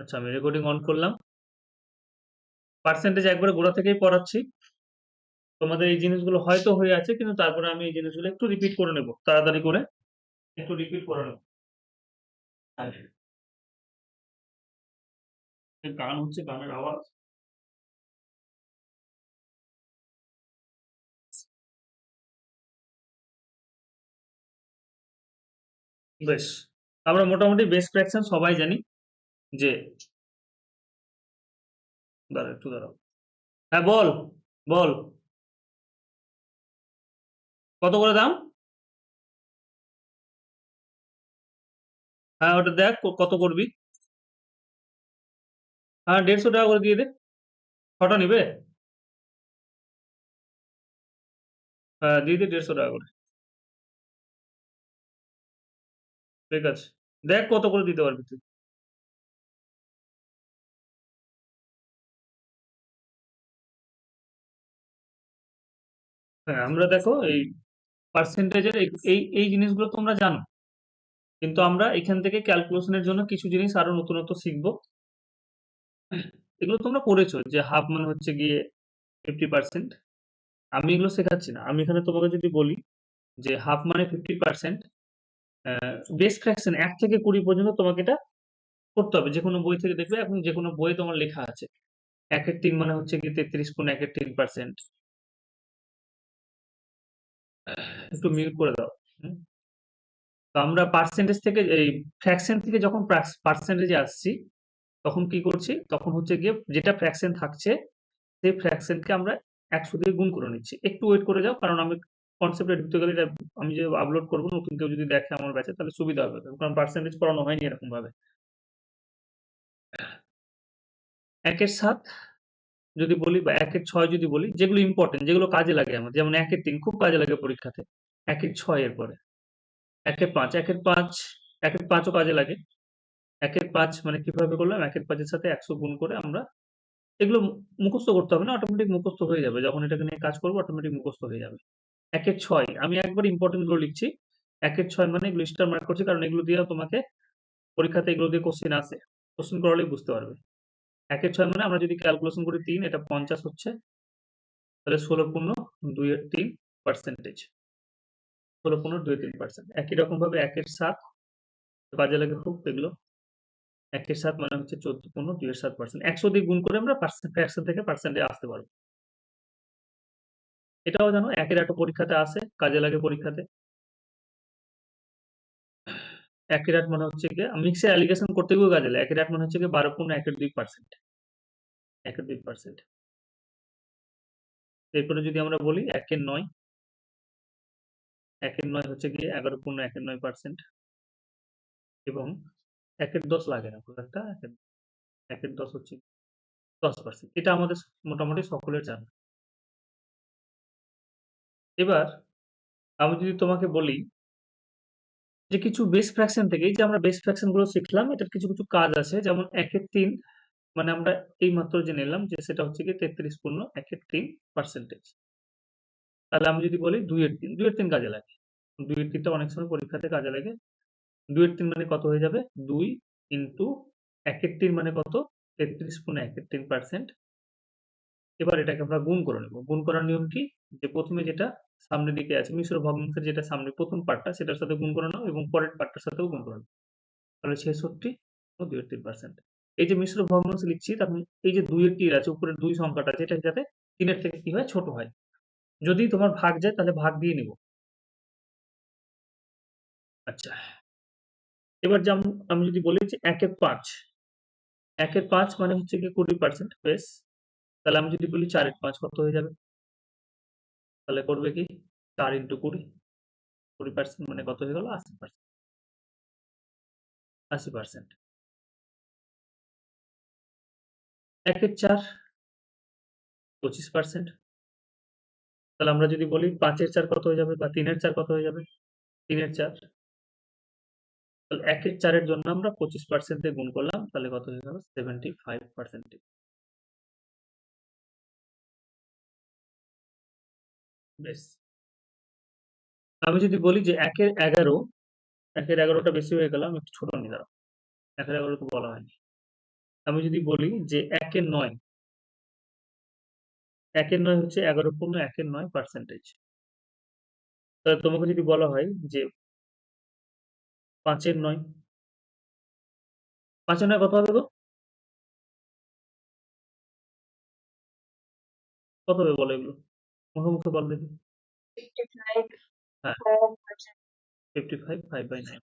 আচ্ছা, আমি recording on করলাম। পার্সেন্টেজ একবারে গোড়া থেকেই পড়াচ্ছি। তোমাদের এই জিনিসগুলো হয়তো হয়ে আছে, কিন্তু তারপরে আমি এই জিনিসগুলো একটু রিপিট করে নেব, তাড়াতাড়ি করে একটু রিপিট করে নেব। গান হচ্ছে, গানের আওয়াজ। বেশ, আমরা মোটামুটি বেস ফ্র্যাকশন সবাই জানি যে, দাঁড়াও একটু দাঁড়াও। হ্যাঁ বল, বল। কত করে দাম? হ্যাঁ ওটা দেখ কত করবি। হ্যাঁ 150 টাকা করে দিয়ে দে। ছটা নিবে? হ্যাঁ দিয়ে দে 150 টাকা করে। ঠিক আছে, দেখ কত করে দিতে পারবি তুই। হ্যাঁ আমরা দেখো এই পার্সেন্টেজের এই এই এই জিনিসগুলো তোমরা জানো, কিন্তু আমরা এখান থেকে ক্যালকুলেশনের জন্য কিছু জিনিস আরো নতুনত্ব শিখবো। এগুলো তোমরা পড়েছো যে হাফ মানে হচ্ছে গিয়ে 50%। আমি এগুলো শেখাচ্ছি না, আমি এখানে তোমাকে যদি বলি যে হাফ মানে 50%, বেস ফ্র্যাকশন 1 থেকে 20 পর্যন্ত তোমাকে এটা করতে হবে। যে কোনো বই থেকে দেখবে, এখন যে কোনো বইয়ে তোমার লেখা আছে 1/3 মানে হচ্ছে কি 33 গুণ 1/3%। একটু মিউট করে দাও। হুম? তো আমরা পার্সেন্টেজ থেকে এই ফ্র্যাকশন থেকে যখন পার্সেন্টেজে আসছি, তখন কি করছি, তখন হচ্ছে গিয়ে যেটা ফ্র্যাকশন থাকছে সেই ফ্র্যাকশনকে আমরা 100 দিয়ে গুণ করে নিচ্ছি। একটু ওয়েট করে যাও, কারণ আমি কনসেপ্টে ঢুকতে গেলে এটা আমি যে আপলোড করবো, নতুন কেউ যদি দেখে আমার ব্যাচে তাহলে সুবিধা হবে, কারণ পার্সেন্টেজ পড়ানো হয়নি এরকম ভাবে। 1/7 যদি বলি, বা 1/6 যদি বলি, যেগুলো ইম্পর্টেন্ট, যেগুলো কাজে লাগে আমার, যেমন 1/3 খুব কাজে লাগে পরীক্ষাতে। 1/6 এর পরে 1/5, 1/5, 1/5ও কাজে লাগে। 1/5 মানে কিভাবে করলাম, 1/5 এর সাথে 100 গুণ করে আমরা এগুলো মুখস্থ করতে হবে না, অটোমেটিক মুখস্থ হয়ে যাবে। যখন এটাকে নিয়ে কাজ করবো অটোমেটিক মুখস্থ হয়ে যাবে। 1/6 আমি একবার ইম্পর্টেন্ট গুলো লিখছি। 1/6 মানে এগুলো স্টার মার্ক করছি, কারণ এগুলো দিয়ে তোমাকে পরীক্ষাতে এগুলো দিয়ে কোশ্চেন আসে। কোশ্চেন করলেই বুঝতে পারবে। 1/6 মানে আমরা যদি ক্যালকুলেশন করি 3, এটা 50 হচ্ছে, তাহলে 16 পূর্ণ 2 এর 3 পার্সেন্টেজ। 16 পূর্ণ 2 এর 3%। একই রকম ভাবে 1/7 কাজে লাগে খুব এগুলো। 1/7 মানে হচ্ছে 14 পূর্ণ 2 এর 7%। 100 দিয়ে গুণ করে আমরা ফ্র্যাকশন থেকে পার্সেন্টে আসতে পারবো। এটাও জানো 1/8 পরীক্ষাতে আসে, কাজে লাগে পরীক্ষাতে। 1/8 মানে হচ্ছে গিয়ে মিক্সের অ্যালিগেশন করতে গিয়েও কাজে লাগে। 1/8 মানে হচ্ছে গিয়ে 12 পূর্ণ 1/2%। 1/2%। এরপরে যদি আমরা বলি 1/9, 1/9 হচ্ছে গিয়ে 11 পূর্ণ 1/9%। এবং 1/10 লাগে না খুব একটা। 1/10 হচ্ছে 10%। এটা আমাদের মোটামুটি সকলের জানা। এবার আমি যদি তোমাকে বলি যে কিছু বেস ফ্র্যাকশন থেকে, এই যে আমরা বেস ফ্র্যাকশন গুলো শিখলাম, এটার কিছু কিছু কাজ আছে, যেমন 1/3 মানে আমরা এই মাত্র জেনে নিলাম যে সেটা হচ্ছে গিয়ে 33 পূর্ণ 1/3%। তাহলে আমি যদি বলি 2/3, 2/3 কাজে লাগে। 2/3টা অনেক সময় পরীক্ষাতে কাজে লাগে। 2/3 মানে কত হয়ে যাবে, 2 ইন্টু 1/3 মানে কত, 33 পূর্ণ 1/3%। এবার এটাকে আমরা গুণ করে নেব। গুণ করার নিয়ম কি, যে প্রথমে যেটা সামনের দিকে আছে মিশ্র ভগ্নাংশের, যেটা সামনে প্রথম পার্টটা, সেটার সাথে গুণ করে নাও এবং পরের পার্টটার সাথেও গুণ করে নাও। তাহলে 66 ও 2/3%। এই যে মিশ্র ভগ্নাংশ লিখছি, তখন এই যে 2/3 আছে, উপরের 2 সংখ্যাটা আছে, এটা যাতে 3-এর থেকে কি হয়, ছোট হয়। যদি তোমার ভাগ যায় তাহলে ভাগ দিয়ে নিব। আচ্ছা, এবার যেমন আমি যদি বলি যে 1/5, 1/5 মানে হচ্ছে কি 20%। বেশ, তাহলে আমি যদি বলি 4/5 কত হয়ে যাবে, তাহলে করবে কি 4 ইন্টু 20, 20% মানে কত হয়ে গেল, 80%। 80%। 1/4 25%। তাহলে আমরা যদি বলি 5/4 কত হয়ে যাবে, বা 3/4 কত হয়ে যাবে, 3/4। তাহলে 1/4 এর জন্য আমরা 25% দিয়ে গুণ করলাম, তাহলে কত হয়ে গেল, 75%। বেশ, আমি যদি বলি যে 1/11, 1/11টা বেশি হয়ে গেল, আমি একটু ছোট নিয়ে দাঁড়াও। 1/11 তো বলা হয়নি। আমি যদি বলি যে ১ এর ৯, ১ এর ৯ হচ্ছে ১১.১ এর ৯%। তাহলে তোমাকে যদি বলা হয় যে ৫ এর ৯, ৫ এর ৯ কত হবে গো? কত হবে বলো এগুলো? মুখে, মুখে বলো দেখি। 55 হ্যাঁ, 5%. 55 5/9,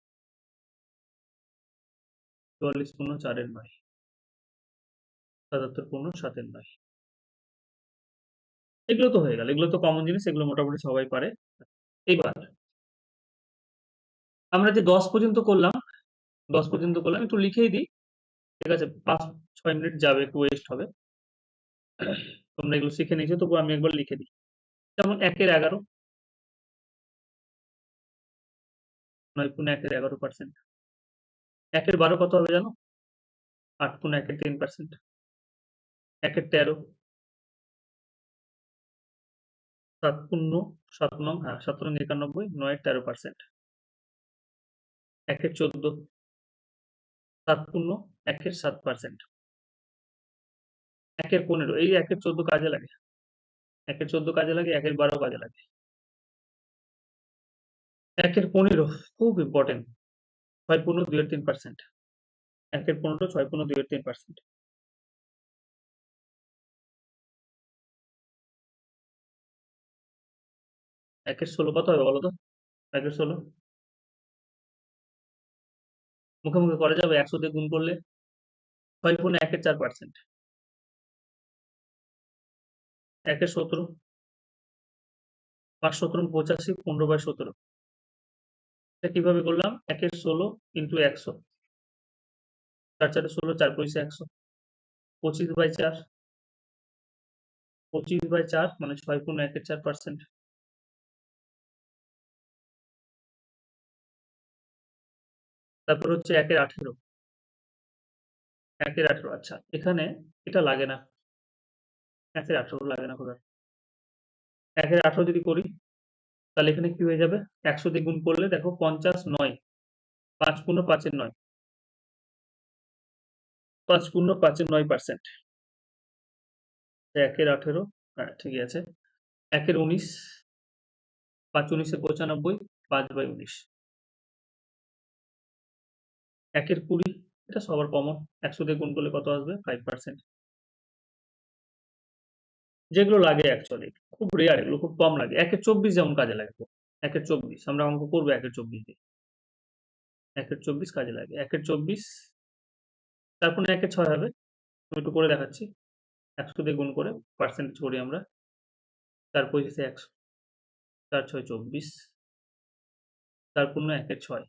৪৪ পূর্ণ ৪ এর ৯, ৭৭ পূর্ণ ৭ এর ৯। এগুলো তো হয়ে গেল। এগুলো তো কমন জিনিস, এগুলো মোটামুটি সবাই পারে। এবার আমরা যে ১০ পর্যন্ত করলাম, ১০ পর্যন্ত করলাম একটু লিখেই দিই। ঠিক আছে? ৫-৬ মিনিট যাবে, একটু ওয়েস্ট হবে। তোমরা এগুলো শিখে নিয়েছো, তবুও আমি একবার লিখে দিই। যেমন ১ এর ১১, ৯ পূর্ণ ১ এর ১১%। ১ এর ১২ কত হবে জানো? ৮ পূর্ণ ১ এর ৩%। ১ এর ১৩, ৭ পূর্ণ ৭ নং, ৭ নং ৯১, ৯ এর ১৩%। ১ এর ১৪, ৭ পূর্ণ ১ এর ৭%। ১ এর ১৫, এই ১ এর ১৪ কাজে লাগে। ১ এর ১৪ কাজে লাগে, ১ এর ১২ কাজে লাগে। ১ এর ১৫ খুব ইম্পোর্টেন্ট। ৬ পূর্ণ ২ এর ৩%। ১ এর ১৫, ৬ পূর্ণ ২ এর ৩%। ১ এর ১৬ কত হবে বলো তো? ১ এর ১৬ মুখে, মুখে করা যাবে? ১০০ দিয়ে গুণ করলে ৬ পূর্ণ ১ এর ৪%। ১ এর ১৭, ৫ ৭ ৮৫, ১৫/১৭। এটা কিভাবে করলাম? ১ এর ১৬ ইন্টু ১০০, ৪ ৪ ১৬, ৪ পয়সা ১০০, ২৫/৪, ২৫/৪ মানে ৬ পূর্ণ ১ এর ৪%। তারপর হচ্ছে ১ এর ১৮, ১ এর ১৮, আচ্ছা এখানে এটা লাগে না। ১ এর ১৮ লাগে না কোথায়? ১ এর ১৮ যদি করি, তাহলে এখানে কি হয়ে যাবে? ১০০ দিয়ে গুণ করলে দেখো ৫০, ৯, ৫ পূর্ণ ৫ এর ৯, ৫ পূর্ণ ৫ এর ৯%। ১ এর ১৮, হ্যাঁ ঠিকই আছে। ১ এর ১৯, ৫ ১৯ এ ৯৫, ৫/১৯। ১ এর ২০, এটা সবার কমন। ১০০ দিয়ে গুণ করলে কত আসবে? 5%। যেগুলো লাগে অ্যাকচুয়ালি, খুব রেয়ার, এগুলো খুব কম লাগে। ১ এর ২৪ যেমন কাজে লাগে। ১ এর ২৪ আমরা অঙ্ক করব ১ এর ২৪ দিয়ে। ১ এর ২৪ কাজে লাগে। ১ এর ২৪, তারপর ১ এর ৬ হবে। আমি একটু করে দেখাচ্ছি। ১০০ দিয়ে গুণ করে পার্সেন্টেজ করি আমরা। ৪ পঁচিশে ১০০, ৪ ৬ ২৪, ৪ পূর্ণ ১ এর ৬,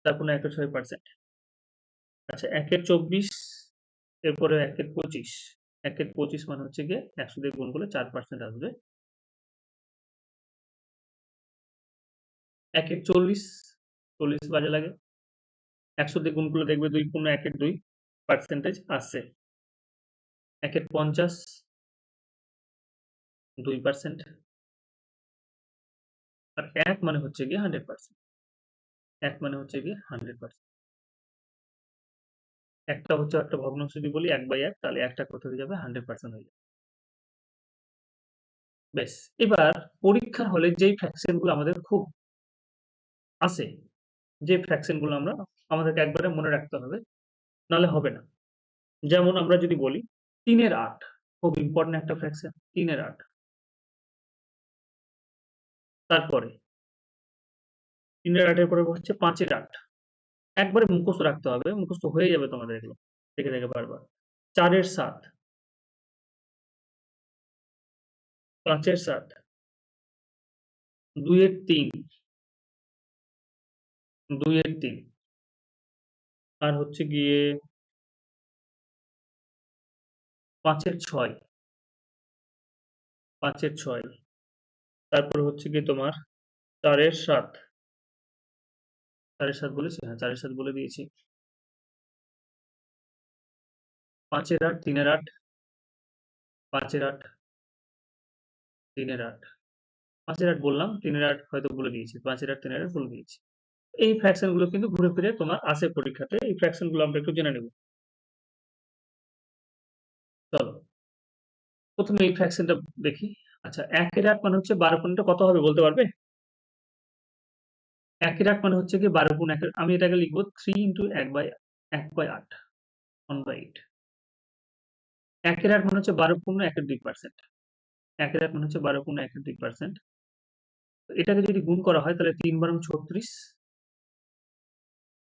৪ পূর্ণ ১ এর ৬%। আচ্ছা ১ এর ২৪, এরপরে ১ এর ২৫। ১ এর ২৫ মানে হচ্ছে গিয়ে ১০০ দিয়ে গুণ করলে ৪% আসবে। ১ এর ৪০, ৪০ কাজে লাগে। ১০০ দিয়ে গুণ করলে দেখবে ২ পূর্ণ ১ এর ২ পার্সেন্টেজ আসছে। ১ এর ৫০, 2%। আর ১ মানে হচ্ছে গিয়ে 100%। ১ মানে হচ্ছে গিয়ে 100%। একটা হচ্ছে একটা ভগ্নাংশ যদি বলি ১/১, তাহলে ১ টা কোথা হয়ে যাবে? 100% হয়ে যাবে। বেশ, এবার পরীক্ষার হলে যেই ফ্র্যাকশন গুলো আমাদের খুব আসে, যে ফ্র্যাকশন গুলো আমাদেরকে একবারে মনে রাখতে হবে, নাহলে হবে না। যেমন আমরা যদি বলি ৩ এর ৮, খুব ইম্পোর্টেন্ট একটা ফ্র্যাকশন, ৩ এর ৮। তারপরে ৩ এর ৮ এর পরে হচ্ছে ৫ এর ৮। একবারে মুখস্থ রাখতে হবে, মুখস্থ হয়ে যাবে তোমাদের এগুলো দেখে, দেখে বারবার। ৪ এর ৭, ৫ এর ৭, ২ এর ৩, ২ এর ৩, আর হচ্ছে গিয়ে ৫ এর ৬, ৫ এর ৬, তারপরে হচ্ছে গিয়ে তোমার ৪ এর ৭, ৪ এর ৭ বলেছি? হ্যাঁ ৪ এর ৭ বলে দিয়েছি। ৫ এর ৮, ৩ এর ৮, ৫ এর ৮, ৩ এর ৮, ৫ এর ৮ বললাম, ৩ এর ৮ হয়তো বলে দিয়েছি। ৫ এর ৮, ৩ এর ৮ বলে দিয়েছি। এই ফ্র্যাকশন গুলো কিন্তু ঘুরে ফিরে তোমার আসে পরীক্ষাতে। এই ফ্র্যাকশন গুলো আমরা একটু জেনে নেব। চলো প্রথমে এই ফ্র্যাকশনটা দেখি। আচ্ছা 1/8 মানে হচ্ছে 12 গুণটা কত হবে বলতে পারবে? 1/8 মানে হচ্ছে কি 12 গুণ 1, আমি এটাকে লিখবো 3 ইন্টু 1/8 1/8। 1/8 মানে হচ্ছে 12 পূর্ণ 1-এর 2%। 1/8 মানে হচ্ছে 12 পূর্ণ 1-এর 2%। এটাকে যদি গুণ করা হয় তাহলে 3 বারং 36,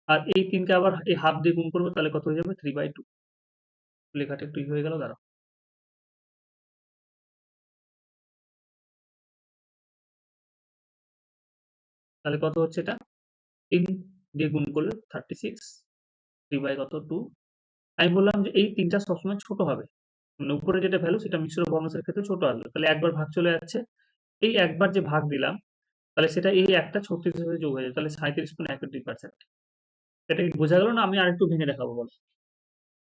আর এই 3 কে আবার এই হাফ দিয়ে গুণ করবো তাহলে কত হয়ে যাবে? 3/2। লেখাটা একটু হয়ে গেল, দাঁড়াও। তাহলে কত হচ্ছে এটা? 3 দিয়ে গুণ করলে 36, 3 বাই কত 2। আমি বললাম যে এই 3টা সবসময় ছোট হবে, মানে উপরে যেটা ভ্যালু সেটা মিশ্র ভগ্নাংশের ক্ষেত্রে ছোট আসবে। তাহলে একবার ভাগ চলে যাচ্ছে, এই একবার যে ভাগ দিলাম তাহলে সেটা এই একটা 36 এর সাথে যোগ হয়ে যাবে, তাহলে 37 গুণ 1-এর 2%। এটা কি বোঝা গেল না? আমি আরেকটু ভেঙে দেখাবো, বলো।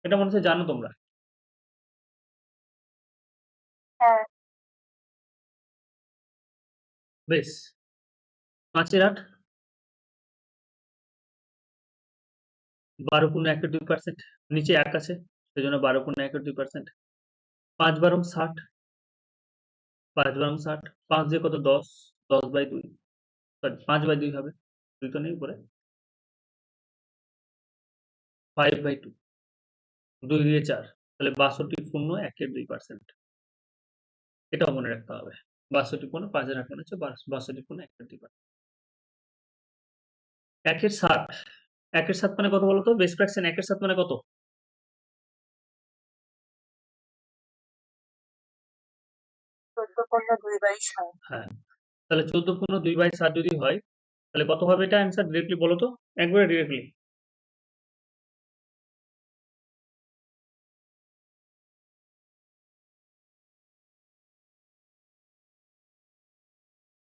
এটা মনে হচ্ছে জানো তোমরা। হ্যাঁ, বেশ, 5/8 12 গুণ 1-এর 2%, নিচে 1 আছে সেজন্য 12 গুণ 1-এর 2%। 5 বারং 60, 5 বারং 60, 5 দিয়ে কত 10, 10/2, সরি 5/2 হবে, 2 তো নেই উপরে। 5/2, 2 দিয়ে 4, তাহলে 62 পূর্ণ 1-এর 2%। এটাও মনে রাখতে হবে। 62 পূর্ণ 5/8 মানে হচ্ছে 62 পূর্ণ 1-এর 2%। 1-এর 7, 1-এর 7 মানে কত বলো তো? বেস ফ্র্যাকশন 1-এর 7 মানে কত? 14 পূর্ণ 2/7। হ্যাঁ, তাহলে 14 পূর্ণ 2/7 যদি হয় তাহলে কত হবে এটা অ্যান্সার? ডিরেক্টলি বলো তো, একবারে ডিরেক্টলি।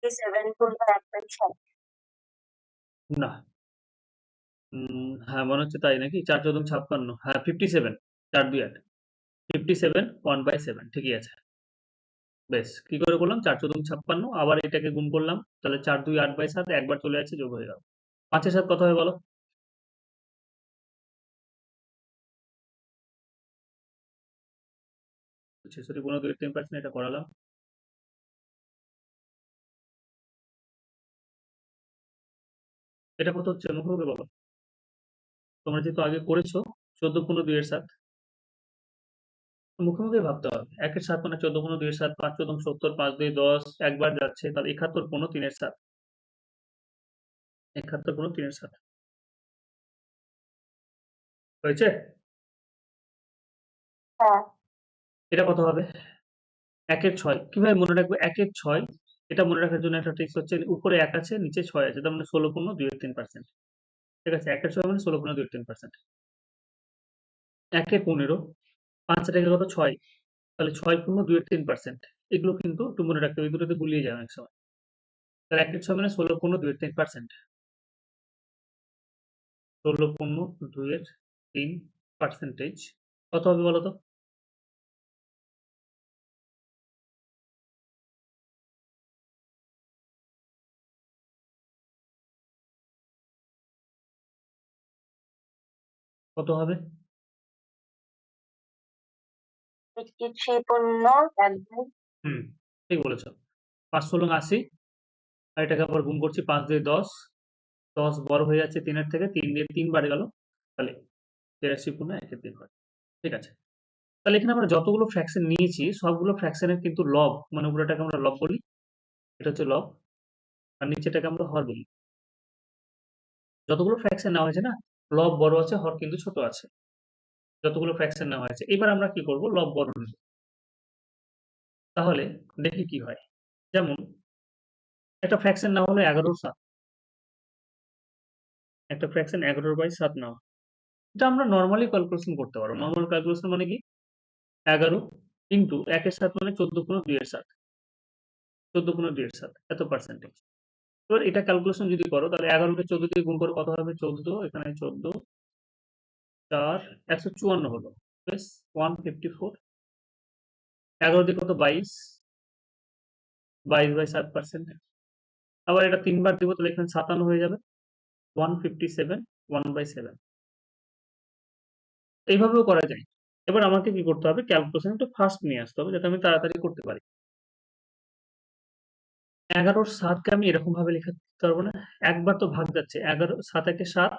7 পূর্ণ 1/7। না, হ্যাঁ মনে হচ্ছে তাই নাকি? 4 চোদ্দং 56, হ্যাঁ 57, 4 2 8, 57 1/7, ঠিকই আছে। বেশ, কি করে করলাম? 4 চোদ্দং 56, আবার এটাকে গুণ করলাম, তাহলে 4 2 8/7, একবার চলে যাচ্ছে, যোগ হয়ে গেল। 5-এর 7 কত হবে বলো? ছেষট্টি পূর্ণ 2-এর 3%, এটা করালাম। এটা কত হচ্ছে মুখে মুখে বলো। তোমরা যেহেতু আগে করেছো 14 পূর্ণ 2-এর 7, মুখে মুখে ভাবতে হবে। 1-এর 7 মানে 14 পূর্ণ 2-এর 7, 5 চোদ্দং 70, 5 2 10, একবার যাচ্ছে, তাহলে 71 পূর্ণ 3-এর 7, 71 পূর্ণ 3-এর 7 হয়েছে। হ্যাঁ, এটা কত হবে? 1-এর 6, কিভাবে মনে রাখবো 1-এর 6? এটা মনে রাখার জন্য একটা ট্রিক্স হচ্ছে, উপরে 1 আছে নিচে 6 আছে, তার মানে 16 পূর্ণ 2-এর 3%। ঠিক আছে, 1-এর 6 মানে 16 পূর্ণ 2-এর 3%। 1-এ 15, 5 রেখে কত 6, তাহলে 6 পূর্ণ 2-এর 3%। এগুলো কিন্তু একটু মনে রাখতে হবে, এগুলোতে গুলিয়ে যায় অনেক সময়। তাহলে 1-এর 6 মানে 16 পূর্ণ 2-এর 3%। 16 পূর্ণ 2-এর 3% কত হবে বলো তো? কত হবে? 83 পূর্ণ 1/7। হুম, ঠিক বলেছো। 5 ষোলং 80, আর এটাকে আবার গুণ করছি, 5 দিয়ে 10, 10 বড় হয়ে যাচ্ছে 3-এর থেকে, 3 দিয়ে 3 বাড়ে গেল, তাহলে 83 পূর্ণ 1-এর 3 হয়। ঠিক আছে, তাহলে এখানে আমরা যতগুলো ফ্র্যাকশন নিয়েছি সবগুলো ফ্র্যাকশনের কিন্তু লব, মানে উপরেটাকে আমরা লব বলি, এটা হচ্ছে লব, আর নিচেটাকে আমরা হর বলি। যতগুলো ফ্র্যাকশন নেওয়া হয়েছে না, লব বড় আছে, হর কিন্তু ছোট আছে। যতগুলো ফ্র্যাকশন নেওয়া হয়েছে, এবার আমরা কি করব? লব বড় নেব। তাহলে দেখি কি হয়। যেমন একটা ফ্র্যাকশন নেওয়া হলো 11/7, একটা ফ্র্যাকশন 11/7 নেওয়া, এটা আমরা নর্মালি ক্যালকুলেশন করতে পারবো। নর্মাল ক্যালকুলেশন মানে কি? 11 ইন্টু 1-এর 7 মানে 14 পূর্ণ 2-এর 7, 14 পূর্ণ 2-এর 7, এত পার্সেন্টেজ। এবার এটা ক্যালকুলেশন যদি করো তাহলে 11 কে 14 দিয়ে গুণ করো, কত হবে? 14, এখানে 14, 4, 154 হলো। বেশ, 154। 11 দিয়ে কত? 22, 22/7%। আবার এটা 3 বার দিব, তাহলে এখানে 57 হয়ে যাবে, 157, 1/7। এইভাবেও করা যায়। এবার আমাকে কি করতে হবে? ক্যালকুলেশন একটু ফাস্ট নিয়ে আসতে হবে যাতে আমি তাড়াতাড়ি করতে পারি। 11 র 7 কে আমি এরকম ভাবে লিখতে পারবো না? একবার তো ভাগ যাচ্ছে। 11 7 একে 7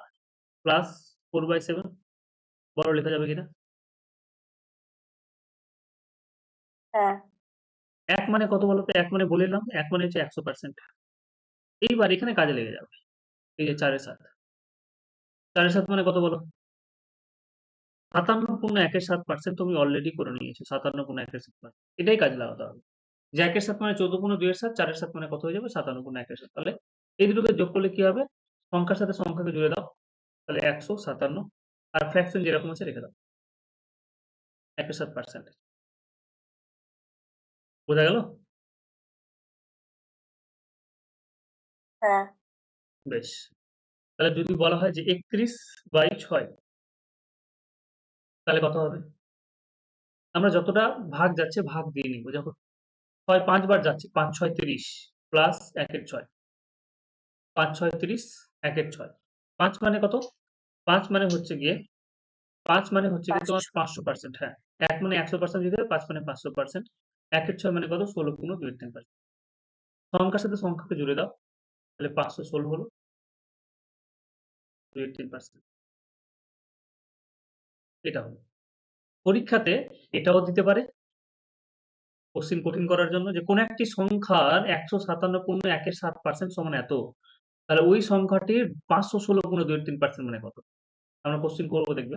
প্লাস 4/7 বলো লেখা যাবে কিনা? হ্যাঁ 1 মানে কত বলো তো? 1 মানে বলে দিলাম, 1 মানে হচ্ছে 100%। এইবার এখানে কাজে লেগে যাবে। এই যে 4 এর 7। 4 এর 7 মানে কত বলো? 57.1 তুমি অলরেডি করে নিয়েছো। 57.1 এটাই কাজে লাগাতে হবে। যে 1 এর 7 মানে 14.2 এর 7, 4 এর 7 মানে কত হয়ে যাবে? 57.1 তাহলে এই দুটোকে যোগ করলে কি হবে? সংখ্যার সাথে সংখ্যাকে জুড়ে দাও। তাহলে 157 আর ফ্র্যাকশন যেরকম আছে রেখে দাও। 1 এর 7%। বোঝা গেল? হ্যাঁ বেশ। তাহলে যদি বলা হয় যে 31/6 তাহলে কত হবে? আমরা যতটা ভাগ যাচ্ছে ভাগ দিয়ে নিব। যখন ৬ ৫ বার যাচ্ছে ৫ ৬ ৩০ প্লাস ১ এর ৬। ৫ ৬ ৩০ ১ এর ৬। ৫ মানে কত? ৫ মানে হচ্ছে গিয়ে ৫ মানে হচ্ছে গিয়ে তোমার 500 500%, হ্যাঁ। ১ মানে ১০০% দিতে হবে, ৫ মানে ৫০০%। ১ এর ৬ মানে কত? ১৬.২৩%। সংখ্যার সাথে সংখ্যাকে জুড়ে দাও। তাহলে ৫১৬ হলো ২৩%। এটা হলো। পরীক্ষাতে এটাও দিতে পারে কোশ্চেন কঠিন করার জন্য যে কোন একটি সংখ্যার ১৫৭ × ১ এর ৭% সমান এত। তাহলে ওই সংখ্যাটির ৫১৬.২৩% মানে কত? আমরা কোশ্চেন করব দেখবে।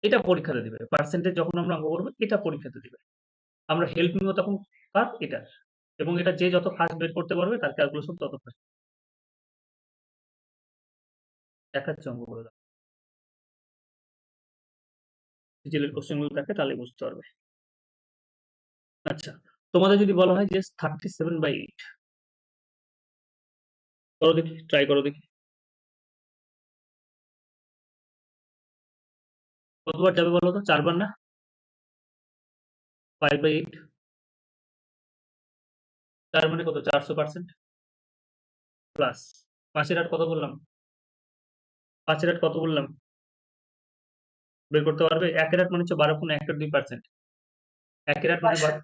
এটা পরীক্ষাতে দিবে। পার্সেন্টেজ যখন আমরা অঙ্ক করব এটা পরীক্ষাতে দিবে। আমরা হেল্প নিব তখন কার? এটার। এবং এটা যে যত ফাস্ট বের করতে পারবে তার ক্যালকুলেশন তত ফাস্ট। দেখাচ্ছি অঙ্কগুলো দাও। সিজিএলের কোশ্চেনগুলো দেখে তাহলে বুঝতে পারবে। আচ্ছা, তোমাদের যদি বলা হয় যে 37/8 করো দেখি, ট্রাই করো দেখি। কতবার যাবে বলো তো? 4 বার না? 5/8 তার মানে কত? 400% প্লাস ৫ এর ৮ কত বললাম? ৫ এর ৮ কত বললাম? বের করতে পারবে? ১ এর ৮ মানে হচ্ছে ১২.১২%। ১ এর ৮ মানে ৬২.১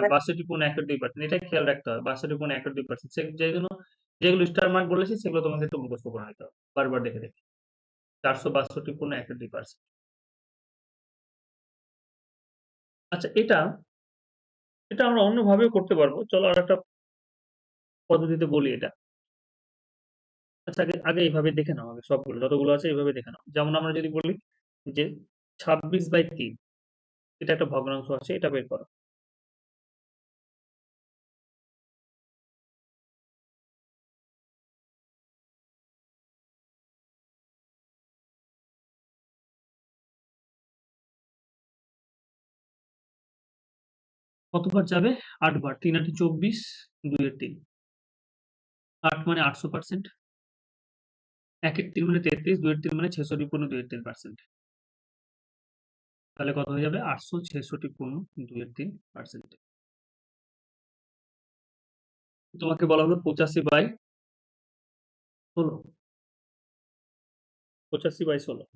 ৬২.১২%। এটাই খেয়াল রাখতে হবে। ৬২.১২%। যেগুলো যেগুলো স্টার মার্ক বলেছি সেগুলো তোমাকে একটু মুখস্থ করে নিতে হবে। বারবার দেখে দেখে। ৪৬২.১২%। আচ্ছা, এটা আমরা অন্যভাবেও করতে পারবো। চলো আরেকটা পদ্ধতিতে বলি এটা। আচ্ছা, আগে আগে এইভাবে দেখে নাও, আগে সবগুলো যতগুলো আছে এইভাবে দেখে নাও। যেমন আমরা যদি বলি যে ২৬/৩ এটা একটা ভগ্নাংশ আছে, এটা বের করো। কতবার যাবে? ৮ বার। ৩ ৮ ২৪, ২ এর ৩। ৮ মানে ৮০০%, ১ এর ৩ মানে ৩৩, ২ এর ৩ মানে ৬৬.২৩%। তাহলে কত হয়ে যাবে? ৮৬৬.২৩%। তোমাকে বলা হলো ৮৫/১৬। ৮৫/১৬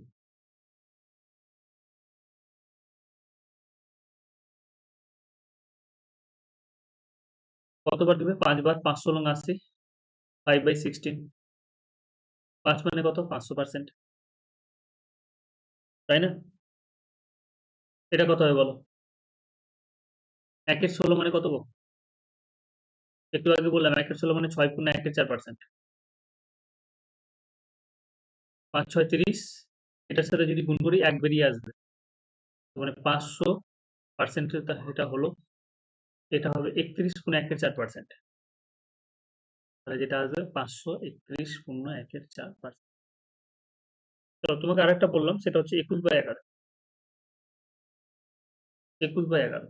কতবার দিবে? ৫ বার। ৫ × ৮০, 5/16। ৫ মানে কত? ৫০০%, তাই না? এটা কত হয় বলো? ১ এর ১৬ মানে কত গো? একটু আগে বললাম ১ এর ১৬ মানে ৬.১৪%। ৫ ৬ ৩০, এটার সাথে যদি গুণ করি ১ বেরিয়ে আসবে। মানে ৫০০% এটা হলো, এটা হবে ৩১.১৪%। তাহলে যেটা আসবে ৫৩১.১৪%। তো তোমাকে আরেকটা বললাম সেটা হচ্ছে ২১/১১। ২১/১১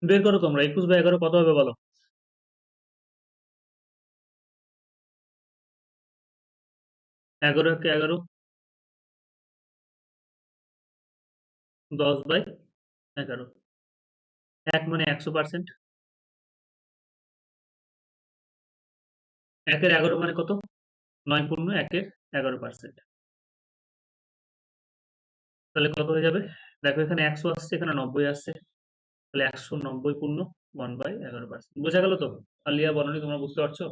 বের করো তোমরা 21/11 কত হবে বলো? 11 একে 11, 10/11, 1 মানে 100%, 1 এর 11 মানে কত? 9 পূর্ণ 1 এর 11%। তাহলে কত হয়ে যাবে? দেখো এখানে 100 আসছে, এখানে 90 আসছে, তাহলে 190 পূর্ণ 1/11%। বোঝা গেল তো? আলিয়া বনানী তোমরা বুঝতে পারছো?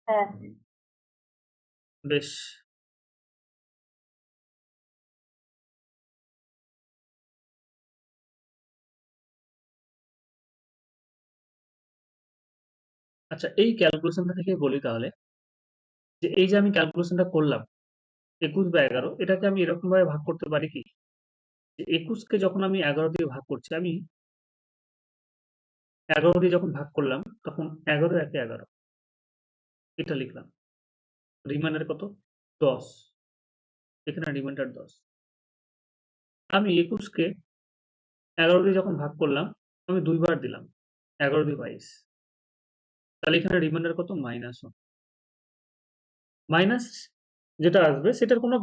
হ্যাঁ। বেশ। আচ্ছা, এই ক্যালকুলেশনটা থেকে বলি তাহলে, যে এই যে আমি ক্যালকুলেশনটা করলাম 21/11, এটাকে আমি এরকম ভাবে ভাগ করতে পারি কি, যে 21 কে যখন আমি 11 দিয়ে ভাগ করছি, আমি 11 দিয়ে যখন ভাগ করলাম তখন 11 একে 11 এটা লিখলাম। রিমাইন্ডার কত? 10। এখানে রিমাইন্ডার 10। আমি 21 কে 11 দিয়ে যখন ভাগ করলাম, আমি 2 বার দিলাম। 11 দিয়ে 22। তাহলে এখানে রিমাইন্ডার কত? -1। মাইনাস যেটা আসবে সেটার কোনো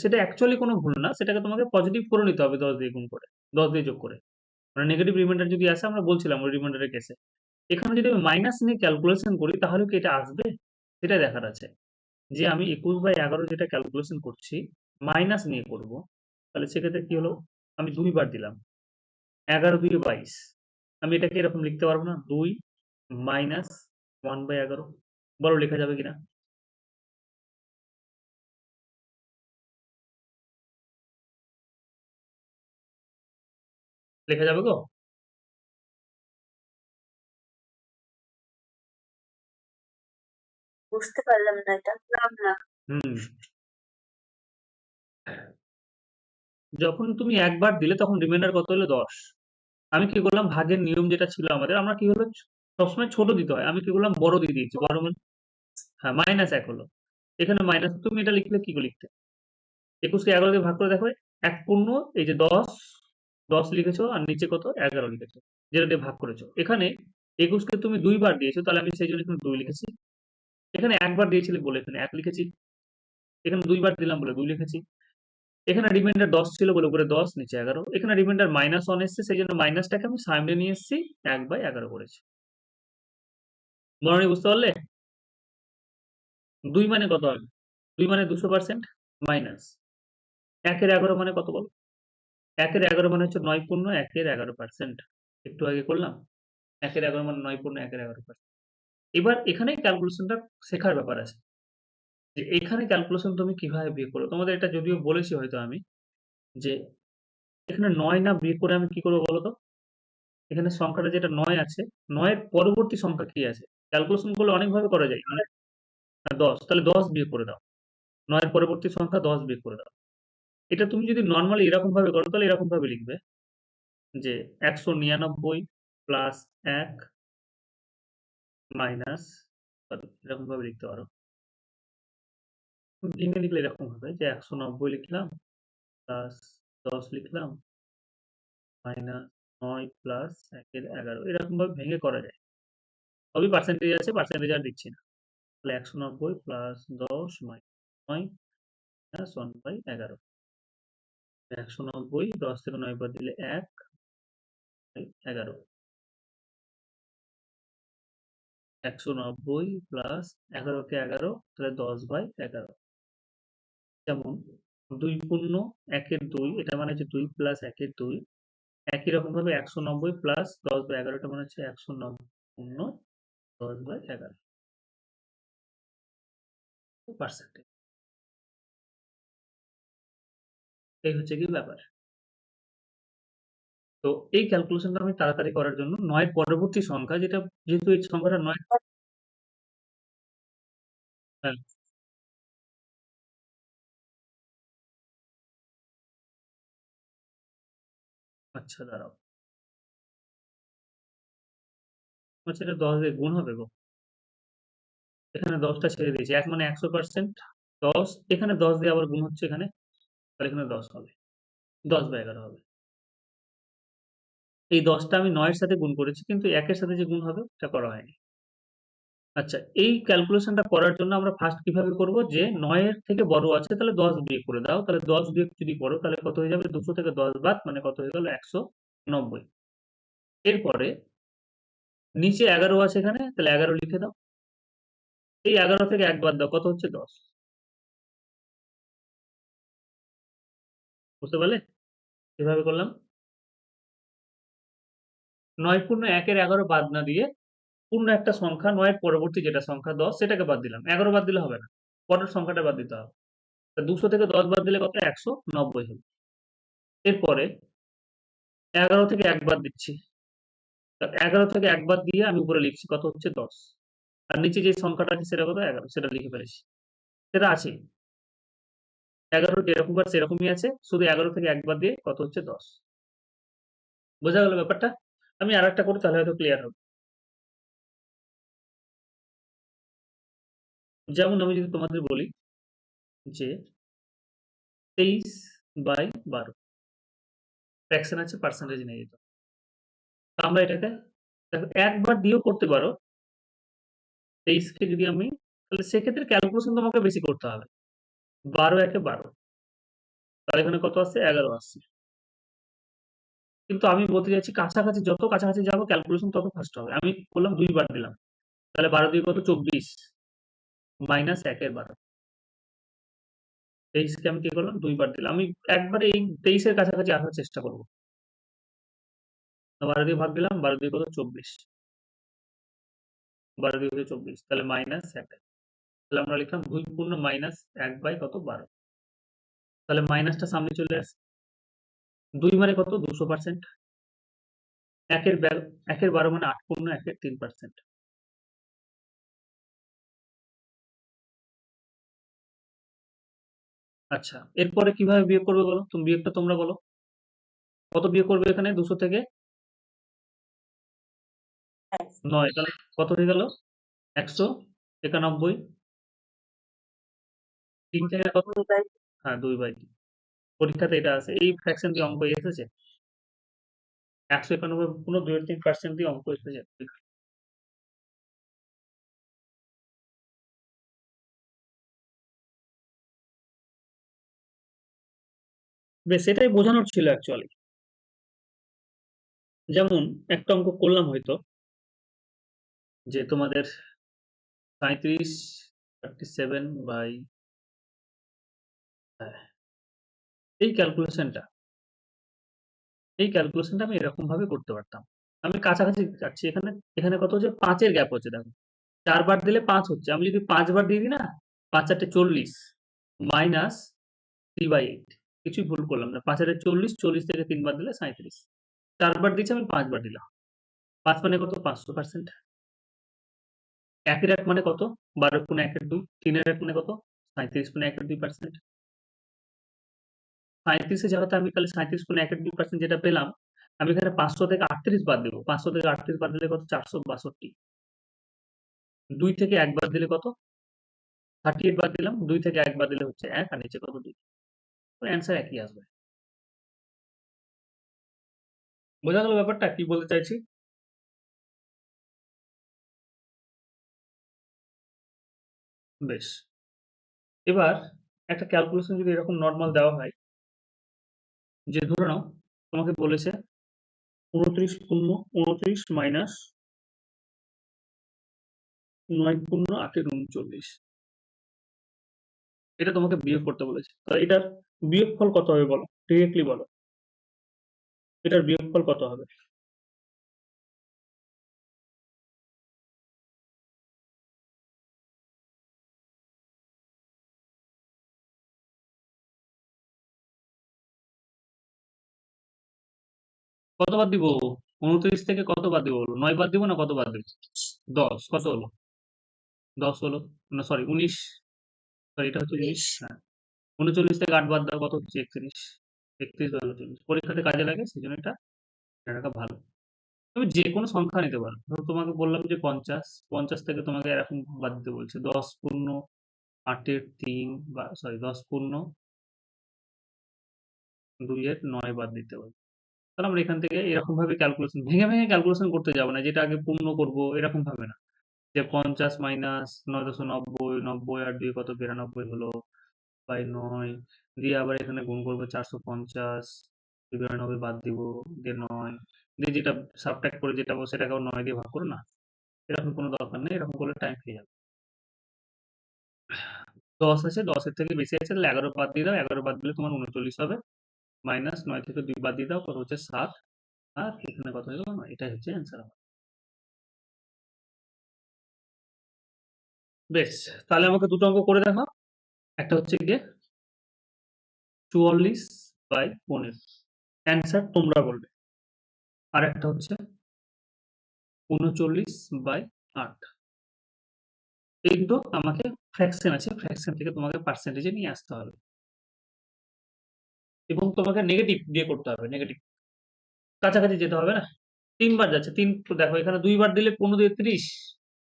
সেটা অ্যাকচুয়ালি কোনো ভুল না। সেটাকে তোমাকে পজিটিভ করে নিতে হবে 10 দিয়ে গুণ করে, 10 দিয়ে যোগ করে। মানে নেগেটিভ রিমাইন্ডার যদি আসে, আমরা বলছিলাম ওই রিমাইন্ডারের কেসে। এখানে যদি আমি মাইনাস নিয়ে ক্যালকুলেশন করি তাহলে কি এটা আসবে? সেটা দেখার আছে। যে আমি 21/11 যেটা ক্যালকুলেশন করছি মাইনাস নিয়ে করব, তাহলে সেক্ষেত্রে কি হলো? আমি 2 বার দিলাম। 11 দুইয়ে 22। আমি এটাকে এরকম লিখতে পারবো না? 2 মাইনাস 1/11। বলো লেখা যাবে কিনা? লেখা যাবে গো? বুঝতে পারলাম না এটা। না। হুম। যখন তুমি একবার দিলে তখন রিমাইন্ডার কত হলো? 10। আমি কি করলাম, ভাগের নিয়ম যেটা ছিল আমাদের, আমরা কি হলো সবসময় ছোট দিতে হয়, আমি কি করলাম বড় দিয়ে দিয়েছি। বড় মানে হ্যাঁ -1 হলো। এখানে মাইনাস, তুমি এটা লিখলে কি করে লিখতে? 21 কে 11 দিয়ে ভাগ করে দেখো, 1 পূর্ণ এই যে 10 লিখেছো আর নিচে কত 11 লিখেছো, যেটা দিয়ে ভাগ করেছো। এখানে 21 কে তুমি 2 বার দিয়েছো, তাহলে আমি সেই জন্য এখানে 2 লিখেছি। এখানে একবার দিয়েছিলে বলে এখানে 1 লিখেছি। এখানে 2 বার দিলাম বলে 2 লিখেছি। এখানে রিমাইন্ডার 10 ছিল বলে উপরে 10 নিচে 11। এখানে রিমাইন্ডার -1 এসছে, সেই জন্য মাইনাসটাকে আমি সামনে নিয়ে এসেছি, 1/11 করেছি। বর্ণনী বুঝতে পারলে? 2 মানে কত হবে? 2 মানে 200%, মাইনাস 1 এর 11 মানে কত বলো? 1 এর 11 মানে হচ্ছে 9 পূর্ণ 1 এর 11%। একটু আগে করলাম। 1 এর 11 মানে 9 পূর্ণ 1 এর 11%। এবার এখানে ক্যালকুলেশনটা শেখার ব্যাপার আছে। যে এখানে ক্যালকুলেশন তুমি কিভাবে বের করো? তোমাদের এটা যদিও বলেছি হয়তো আমি, যে এখানে 9 না বের করে আমি কি করব বলো তো? এখানে সংখ্যাটা যেটা 9 আছে, 9 এর পরবর্তী সংখ্যা কি আছে? ক্যালকুলেশন করলে অনেকভাবে করা যায়। মানে 10, তাহলে 10 বিয়োগ করে দাও। 9 এর পরবর্তী সংখ্যা 10 বিয়োগ করে দাও। এটা তুমি যদি নরমালি এরকম ভাবে করো তাহলে এরকম ভাবে লিখবে, যে 199 প্লাস 1 মাইনাস, এরকম ভাবে লিখতে পারো। ভেঙে লিখলে এরকম হবে যে 190 লিখলাম প্লাস 10 লিখলাম মাইনাস 9 প্লাস 1 এর 11, এরকম ভাবে ভেঙে করা যায়। সবই পার্সেন্টেজ আছে, পার্সেন্টেজ আর দিচ্ছি না। তাহলে 190 প্লাস 10 মাইনাস 9 মাইনাস 1/11। 190, 10 থেকে 9 বাদ দিলে 1/11। 190 প্লাস 11 কে 11, তাহলে 10/11। যেমন 2 পূর্ণ 1 এর 2, এটা মানে হচ্ছে 2 প্লাস 1 এর 2। একই রকম ভাবে 190 প্লাস 10/11, এটা মানে হচ্ছে 190 পূর্ণ 10/11 পার্সেন্টেজ। এই হচ্ছে কি ব্যাপার। তো এই ক্যালকুলেশনটা আমি তাড়াতাড়ি করার জন্য 9 এর পরবর্তী সংখ্যা, যেটা যেহেতু এই সংখ্যাটা 9। হ্যাঁ, আচ্ছা দাঁড়াও। আচ্ছা, এটা 10 দিয়ে গুণ হবে গো। এখানে 10টা ছেড়ে দিয়েছি। 1 মানে 100%, 10 এখানে 10 দিয়ে আবার গুণ হচ্ছে এখানে। তাহলে এখানে 10 হবে। 10/11 হবে। এই ১০ টা আমি ৯ এর সাথে গুণ করেছি, কিন্তু ১ এর সাথে যে গুণ হবে এটা করা হয়নি। আচ্ছা, এই ক্যালকুলেশনটা করার জন্য আমরা ফার্স্ট কিভাবে করব, যে ৯ এর থেকে বড় আছে তাহলে ১০ বিয়োগ করে দাও। তাহলে ১০ বিয়োগ যদি করো তাহলে কত হয়ে যাবে? ২০০ থেকে ১০ বাদ মানে কত হয়ে গেল? ১৯০। এরপরে নিচে ১১ আছে এখানে, তাহলে ১১ লিখে দাও। এই ১১ থেকে ১ বাদ দাও, কত হচ্ছে? ১০। বুঝতে পারলে? কিভাবে করলাম? ৯ পূর্ণ ১ এর ১১ বাদ না দিয়ে পূর্ণ একটা সংখ্যা ৯ এর পরবর্তী যেটা সংখ্যা ১০ সেটাকে বাদ দিলাম। ১১ বাদ দিলে হবে না। পরের সংখ্যাটা বাদ দিতে হবে। তা ২০০ থেকে ১০ বাদ দিলে কত? ১৯০ হলো। এরপরে ১১ থেকে ১ বাদ দিচ্ছি। তা ১১ থেকে ১ বাদ দিয়ে আমি উপরে লিখছি কত হচ্ছে? ১০। আর নিচে যে সংখ্যাটা আছে সেটা কত? ১১, সেটা লিখে ফেলেছি। সেটা আছেই। ১১ যেরকমকার সেরকমই আছে। শুধু ১১ থেকে ১ বাদ দিয়ে কত হচ্ছে? ১০। বোঝা গেল ব্যাপারটা? আমি আরেকটা করি তাহলে হয়তো ক্লিয়ার হবে। যেমন আমি যদি তোমাদের বলি যে ২৩/১২ ফ্র্যাকশন আছে, পার্সেন্টেজ নেই তো। আমরা এটাকে দেখো ১ বার দিয়েও করতে পারো। ২৩ কে যদি আমি, তাহলে সেক্ষেত্রে ক্যালকুলেশন তোমাকে বেশি করতে হবে। ১২ একে ১২, তাহলে এখানে কত আসছে? ১১ আসছে। কিন্তু আমি বলতে চাইছি কাছাকাছি, যত কাছাকাছি যাবো ক্যালকুলেশন তত ফাস্ট হবে। আমি করলাম ২ বার দিলাম। তাহলে ১২ দিয়ে কত? ২৪ মাইনাস ১ এর ১২। ২৩ কে আমি কি করলাম? ২ বার দিলাম। আমি একবারে এই ২৩ এর কাছাকাছি আসার চেষ্টা করব। ১২ দিয়ে ভাগ দিলাম, ১২ দিয়ে কত? ২৪। ১২ দিয়ে হচ্ছে ২৪, তাহলে মাইনাস ১। তাহলে আমরা লিখলাম ২ পূর্ণ মাইনাস ১ বাই কত? ১২। তাহলে মাইনাসটা সামনে চলে আসছে। ২ মানে কত? ২০০%। ১ এর ১২ মানে ৮ পূর্ণ ১ এর ৩%। আচ্ছা, এরপরে কিভাবে বিয়োগ করবে বলো? তুমি বিয়োগটা তোমরা বলো। কত বিয়োগ করবে এখানে ২০০ থেকে? ৯, তাহলে কত হয়ে গেল? ১৯১। ৩ থেকে কত? 2/3 হ্যাঁ, ২/৩। পরীক্ষাতে এটা আছে। এই ফ্র্যাকশন দিয়ে অঙ্ক এসেছে। ১৯১ পূর্ণ ২ এর ৩% দিয়ে অঙ্ক এসেছে। বেশ, এটাই বোঝানোর ছিল অ্যাকচুয়ালি। যেমন একটা অঙ্ক করলাম হয়তো, যে তোমাদের ৩৭ 37 বাই, হ্যাঁ, এই ক্যালকুলেশনটা আমি এরকম ভাবে করতে পারতাম। আমি কাছাকাছি যাচ্ছি। এখানে এখানে কত হচ্ছে? ৫ এর গ্যাপ হচ্ছে দেখো। ৪ বার দিলে ৫ হচ্ছে। আমি যদি ৫ বার দিয়ে দিই না, ৫ ৪ 40 মাইনাস 3/8, কিছুই ভুল করলাম না। ৫ ৪ 40, ৪০ থেকে ৩ বার দিলে ৩৭। ৪ বার দিয়েছি, আমি ৫ বার দিলাম। ৫ মানে কত? ৫০০%। ১ এর ১ মানে কত? ১২ গুণ ১ এর ২। ৩ এর ১ মানে কত? ৩৭ গুণ ১ এর ২%। ৩৭ এর জায়গাতে আমি তাহলে ৩৭ গুণ ১ এর ২% যেটা পেলাম, আমি এখানে ৫০০ থেকে ৩৮ বাদ দেব। ৫০০ থেকে ৩৮ বাদ দিলে কত? ৪৬২। ২ থেকে ১ বাদ দিলে কত? ৩৮ বাদ দিলাম। ২ থেকে ১ বাদ দিলে হচ্ছে ১, আর নিচে কত? ২। তো অ্যান্সার একই আসবে। বোঝা গেল ব্যাপারটা কি বলতে চাইছি? বেশ। এবার একটা ক্যালকুলেশন যদি এরকম নরমাল দেওয়া হয়, যে ধরে নাও তোমাকে বলেছে ২৯ পূর্ণ ২৯ মাইনাস ৯ পূর্ণ ৮ এর ৩৯। এটা তোমাকে বিয়োগ করতে বলেছে। তো এটার বিয়োগফল কত হবে বলো? ডিরেক্টলি বলো। এটার বিয়োগফল কত হবে? কত বাদ দিব? ২৯ থেকে কত বাদ দিব বলো? ৯ বাদ দিব না কত বাদ দিব? ১০। কত হলো? ১০ হলো। না সরি ১৯, সরি এটা হচ্ছে ১৯। হ্যাঁ। ৩৯ থেকে ৮ বাদ দাও, কত হচ্ছে? ৩১। ৩১ বা ৩৯। পরীক্ষাতে কাজে লাগে, সেজন্য এটা জেনে রাখা ভালো। তুমি যেকোনো সংখ্যা নিতে পারো। ধরো তোমাকে বললাম যে ৫০, ৫০ থেকে তোমাকে এরকম বাদ দিতে বলছে। ১০ পূর্ণ ৮ এর ৩ বা সরি ১০ পূর্ণ ২ এর ৯ বাদ দিতে বলছে। তাহলে আমরা এখান থেকে এরকম ভাবে ক্যালকুলেশন ভেঙে ভেঙে ক্যালকুলেশন করতে যাব না, যেটা আগে পূর্ণ করব এরকম ভাবে না, যে 50 মাইনাস 990, 90 আর 2 কত 92 হলো বাই 9, দিয়ে আবার এখানে গুণ করবো 450, 92 বাদ দিব, দিয়ে 9, দিয়ে যেটা সাবট্রাক্ট করে যেটা পাবো সেটাকেও 9 দিয়ে ভাগ করো না। এরকম কোনো দরকার নেই, এরকম করলে টাইম খেয়ে যাবে। 10 আছে, 10 এর থেকে বেশি আছে, তাহলে 11 বাদ দিয়ে দাও, 11 বাদ দিলে তোমার 39 হবে, মাইনাস 9 থেকে 2 বাদ দিয়ে দাও, কত হচ্ছে 7, আর এখানে কত হলো 9, এটাই হচ্ছে অ্যান্সার আমার। বেশ, তাহলে আমাকে দুটো অঙ্ক করে দেখাও। একটা হচ্ছে গিয়ে 44/15, অ্যান্সার তোমরা বলবে। আর একটা হচ্ছে 39/8। এই দুটো আমাকে ফ্র্যাকশন আছে, ফ্র্যাকশন থেকে তোমাকে পার্সেন্টেজে নিয়ে আসতে হবে, এবং তোমাকে নেগেটিভ দিয়ে করতে হবে, নেগেটিভ কাছাকাছি যেতে হবে না। 3 বার যাচ্ছে, 3 দেখো এখানে 2 বার দিলে 15 দিয়ে 30,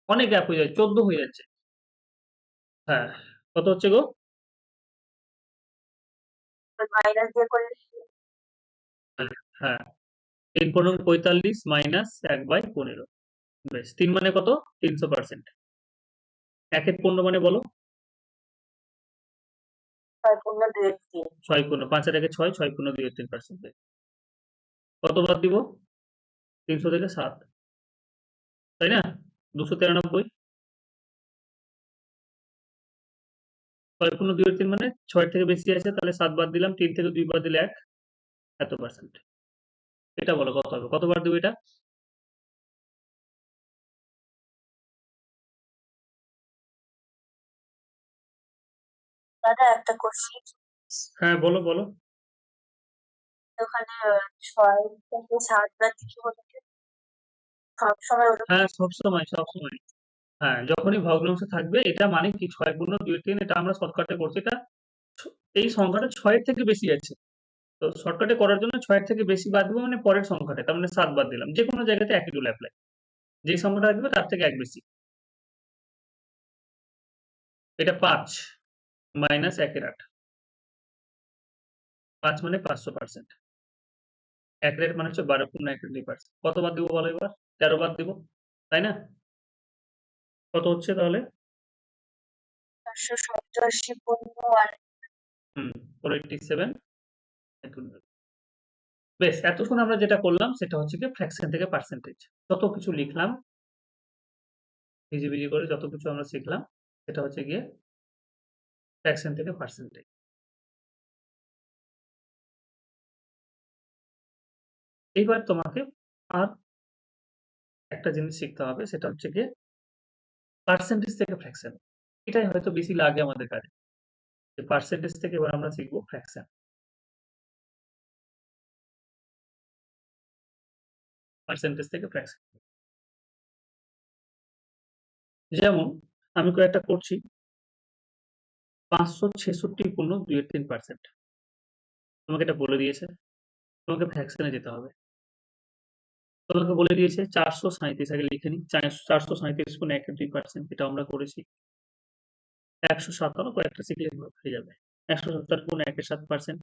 অনেক গ্যাপ হয়ে যায়, 14 হয়ে যাচ্ছে। হ্যাঁ, কত হচ্ছে গো? মাইনাস দিয়ে করলে হ্যাঁ, 3×45 মাইনাস 1/15। বেশ, 3 মানে কত? 300%। 1/15 মানে বলো? 6×2=3। 6×, 5 আর 1 6, 6×2=3%। কত বাদ দিব? 300 থেকে 7, তাই না? 293। 6×2=3 মানে 6 থেকে বেশি আছে, তাহলে 7 বাদ দিলাম, 3 থেকে 2 বাদ দিলে 1, এত পার্সেন্ট। এটা বলো কত হবে? কতবার দেবো এটা? দাদা একটা কোশ্চেন, হ্যাঁ, বলো বলো। ওখানে 6 থেকে 7 বার কিছু হলে সবসময় ওরকম হ্যাঁ, সবসময় সবসময়। হ্যাঁ, যখনই ভগ্নাংশ থাকবে, এটা মানে কি 6×2=3, এটা আমরা শর্টকাটে করছি। এটা এই সংখ্যাটা 6 এর থেকে বেশি আছে, তো শর্টকাটে করার জন্য 6 এর থেকে বেশি বাদ দেবো, মানে পরের সংখ্যাটা, তার মানে 7 বাদ দিলাম। যে কোনো জায়গাতে একই রুল অ্যাপ্লাই, যে সংখ্যাটা আসবে তার থেকে 1 বেশি। এটা 5 মাইনাস 1/8, 5 মানে 500%। 1 রেট মানে হচ্ছে 12.1%। কত বাদ দিব বলো এবার? 13 বাদ দিব, তাই না? কত হচ্ছে তাহলে? 487.1। হুম, 487। বেশ, এতক্ষণ আমরা যেটা করলাম সেটা হচ্ছে গিয়ে ফ্র্যাকশন থেকে পার্সেন্টেজ। যত কিছু লিখলাম, ভিজিবিজি করে যত কিছু আমরা শিখলাম, সেটা হচ্ছে গিয়ে ফ্র্যাকশন থেকে পার্সেন্টেজ। এইবার তোমাকে আর একটা জিনিস শিখতে হবে, সেটা হচ্ছে গিয়ে পার্সেন্টেজ থেকে ফ্র্যাকশন। এটাই হয়তো বেশি লাগে আমাদের কাছে, যে পার্সেন্টেজ থেকে এবার আমরা শিখবো ফ্র্যাকশন। পার্সেন্টেজ থেকে ফ্র্যাকশন, যেমন আমি কয়েকটা করছি। 566.2/3%, তোমাকে এটা বলে দিয়েছে, তোমাকে ফ্র্যাকশনে যেতে হবে। তোমাকে বলে দিয়েছে 437, আগে লিখে নিই। 437.1/2%, এটা আমরা করেছি। 157 কয়েকটা শিখলে হয়ে যাবে। 170.17%,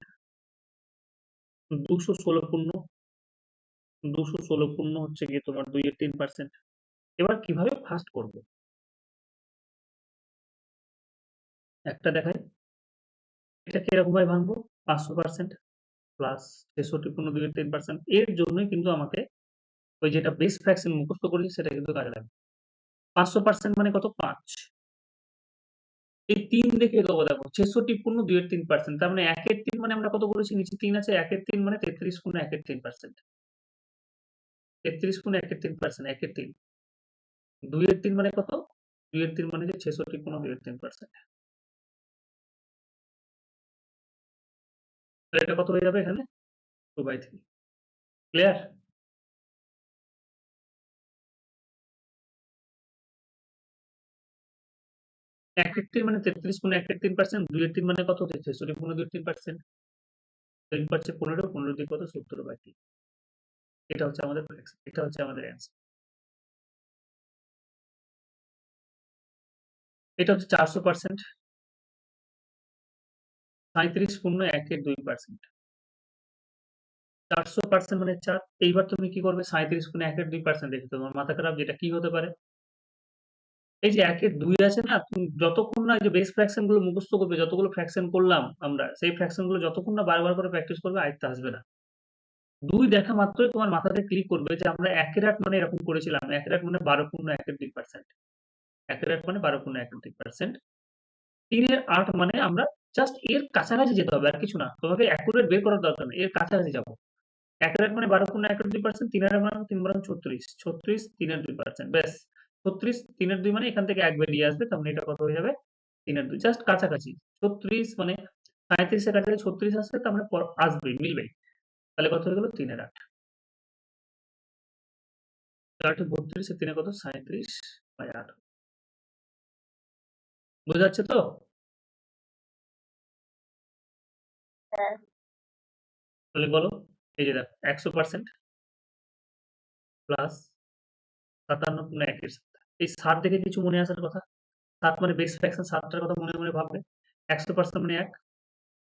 216 হচ্ছে গিয়ে তোমার 2/3%। এবার কিভাবে ফার্স্ট করবো একটা দেখাই। এটাকে এরকম ভাবে ভাঙবো, 500% প্লাস 63.2/3%। এর জন্যই কিন্তু আমাকে ওই যেটা বেস ফ্র্যাকশন মুখস্থ করেছি সেটা কিন্তু কাজে লাগবে। 500% মানে কত? 5। এই 3 দেখে দেবো, দেখো 66.2/3%, তার মানে 1/3 মানে আমরা কত বলেছি? নিচে 3 আছে, 1/3 মানে 33.1/3%। 33.1/3%, 1/3। 2/3 মানে কত? 2/3 মানে যে 66.2/3%। তাহলে এটা কত হয়ে যাবে এখানে? 2/3। ক্লিয়ার? এক এক মানে 33.1/3%, 2/3 মানে কত? 66.2/3%। 3 15, 15 দিয়ে কত? 70/3। এটা হচ্ছে আমাদের ফ্র্যাকশন, এটা হচ্ছে আমাদের অ্যান্সার। এটা হচ্ছে 400%, 37.1/2%। 400% মানে 4। এইবার তুমি কি করবে? 37 গুণে 1 এর 2% দেখে তোমার মাথা খারাপ, যেটা কি হতে পারে? এই যে 1 এর 2 আছে না? তুমি যতক্ষণ না এই যে বেস ফ্র্যাকশন গুলো মুখস্থ করবে, যতগুলো ফ্র্যাকশন করলাম আমরা, সেই ফ্র্যাকশন গুলো যতক্ষণ না বারবার করে প্র্যাকটিস করবে, আয়ত্তে আসবে না। 2 দেখা মাত্রই তোমার মাথাতে ক্লিক করবে যে আমরা 1 এর 8 মানে এরকম করেছিলাম। 1 এর 8 মানে 12 পূর্ণ 1 এর 2%। 1 এর 8 মানে 12 পূর্ণ 1 এর 2%। 3 এর 8 মানে আমরা জাস্ট এর কাছাকাছি যেতে হবে, আর কিছু না। তোমাকে অ্যাকুরেট বের করার দরকার নেই। এর কাছাকাছি যাবো। 1 এর 8 মানে 12 পূর্ণ 1 এর 2%, 3 এর 8 মানে 3 বারং 36, 36 3 এর 2%, ব্যাস। 36 3 এর 2 মানে এখান থেকে 1 বেরিয়ে আসবে। তার মানে এটা কত হয়ে যাবে? 3 এর 2, জাস্ট কাছাকাছি। 36 মানে 37 এর কাছাকাছি 36 আসছে, তার মানে আসবেই, মিলবেই। তাহলে কত হয়ে গেল? 3 এর 8। 8 এ 32 আর 3 এ কত? 37/8। বোঝা যাচ্ছে তো? হ্যাঁ। তাহলে বলো, এই যে দেখো 100% প্লাস 57 গুণ 1 এর 7। এই 7 দেখে কিছু মনে আসার কথা? 7 মানে বেস ফ্র্যাকশন, 7 টার কথা মনে ভাববে। 100% মানে 1।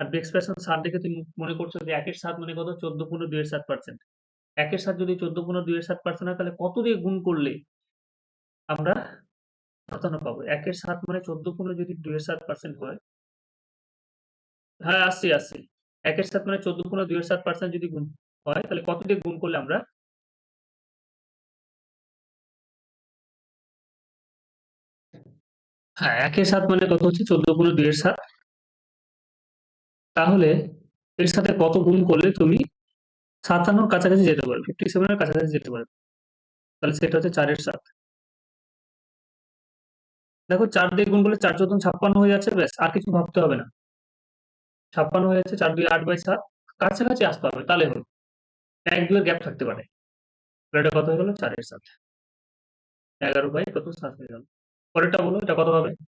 আর বেস ফ্র্যাকশন 7 দেখে তুমি মনে করছো যে 1 এর 7 মানে কত? 14 পূর্ণ 2 এর 7%। 1 এর 7 যদি 14 পূর্ণ 2 এর 7% হয়, তাহলে কত দিয়ে গুণ করলে আমরা 57 পাবো? 1 এর 7 মানে 14 পূর্ণ যদি 2 এর 7% হয়, হ্যাঁ, আসছি। 1 এর 7 মানে 14 পূর্ণ 2 এর 7% যদি গুণ হয়, তাহলে কত দিয়ে গুণ করলে আমরা, হ্যাঁ, 1 এর 7 মানে কত হচ্ছে? 14 পূর্ণ 2 এর 7। তাহলে এর সাথে কত গুণ করলে তুমি 57 র কাছাকাছি যেতে পারবে, 57 এর কাছাকাছি যেতে পারবে। তাহলে সেটা হচ্ছে 4 এর 7। দেখো 4 দিয়ে গুণ করলে 4 চৌদ্দ 56 হয়ে যাচ্ছে, ব্যাস। আর কিছু ভাবতে হবে না। 56 হয়ে যাচ্ছে, 4 2 8/7। কাছাকাছি আসতে হবে, তাহলে হলো। 1-2 এর গ্যাপ থাকতে পারে। তাহলে এটা কত হয়ে গেল? 4 এর 7। 11 বাই কত? 7 হয়ে গেল। পরেরটা বলো, এটা কত হবে? —